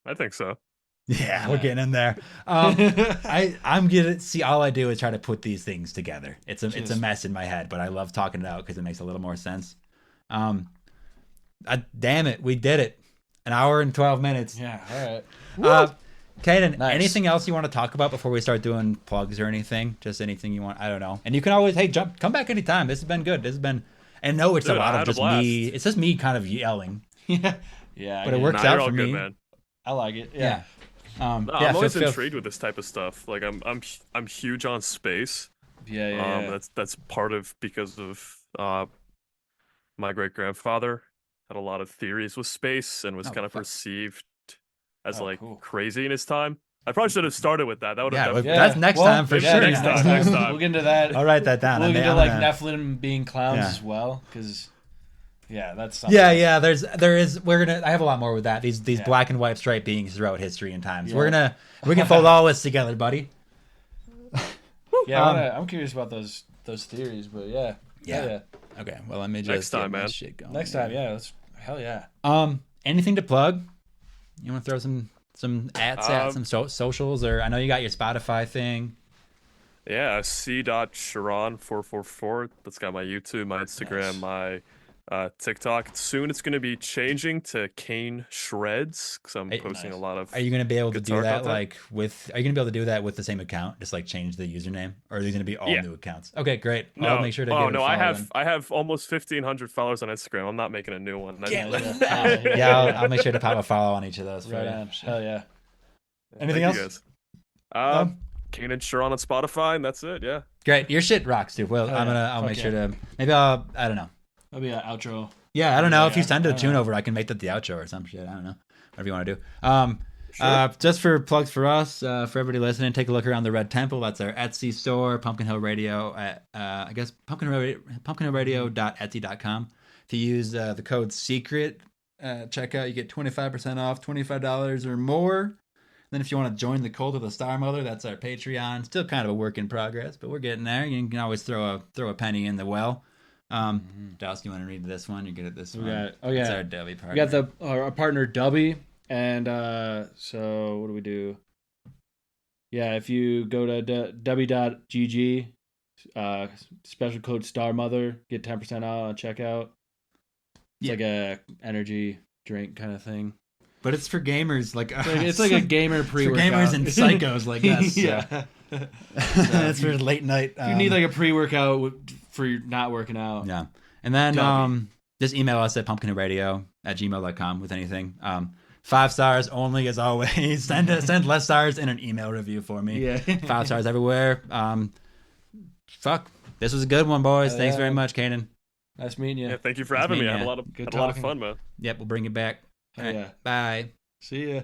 I think so. Yeah, we're getting in there. I'm gonna see. All I do is try to put these things together. It's a mess in my head, but I love talking it out because it makes a little more sense. Damn it, we did it. 1 hour and 12 minutes. Yeah, all right. Canaan, anything else you want to talk about before we start doing plugs or anything? Just anything you want? I don't know. And you can always come back anytime. This has been good. And no, it's a lot of just me. It's just me kind of yelling. Yeah. But it works out for me. Good, man. I like it. Yeah. I'm always intrigued with this type of stuff. Like I'm huge on space. Yeah. That's part of because of my great grandfather had a lot of theories with space and was kind of perceived as crazy in his time. I probably should have started with that. That would have that's next time for sure. Next time. We'll get into that. I'll write that down. We'll get into like Nephilim being clowns as well, because that's something. Yeah. There is. I have a lot more with that. These black and white striped beings throughout history and times. Yeah. We can fold all this together, buddy. I'm curious about those theories, but yeah. Okay, well, let me just next time, man. Shit going. Next time, hell yeah. Anything to plug? You want to throw some ads at some socials, or I know you got your Spotify thing. Yeah, c.sharon444. That's got my YouTube, my Instagram, my TikTok. Soon it's going to be changing to Caneshreds because I'm posting a lot of. Are you going to be able to do that Are you going to be able to do that with the same account? Just like change the username, or are these going to be all new accounts? Okay, great. I'll make sure to. I have almost 1,500 followers on Instagram. I'm not making a new one. I'll make sure to pop a follow on each of those. Right on. Hell yeah. Anything else? Canaan Sharon on Spotify, and that's it. Yeah. Great. Your shit rocks, dude. Well, I'll make sure to. Maybe I don't know. That'll be an outro. Yeah, I don't know. If you send a tune over, I can make that the outro or some shit. I don't know. Whatever you want to do. Just for plugs for us, for everybody listening, take a look around the Red Temple. That's our Etsy store, Pumpkinhillradio at, I guess, pumpkinhillradio.etsy.com. If you use the code SECRET checkout, you get 25% off, $25 or more. Then if you want to join the Cult of the Star Mother, that's our Patreon. Still kind of a work in progress, but we're getting there. You can always throw a penny in the well. Dawson, you want to read this one? You're good at this one. It's our Dubby partner. We got our partner Dubby, and so what do we do? Yeah, if you go to dubby.gg, special code Star Mother, get 10% out on checkout. It's like a energy drink kind of thing. But it's for gamers, it's like a gamer pre-workout. For gamers and psychos like us. Yeah. It's for late night. You need like a pre-workout for not working out. Yeah. And then just email us at pumpkinhillradio@gmail.com with anything. 5 stars only, as always. Send less stars in an email review for me. Yeah. 5 stars everywhere. This was a good one, boys. Thanks very much, Canaan. Nice meeting you. Yeah, thank you for having me. I had a lot of fun, man. Yep, we'll bring you back. All right, yeah. Bye. See ya.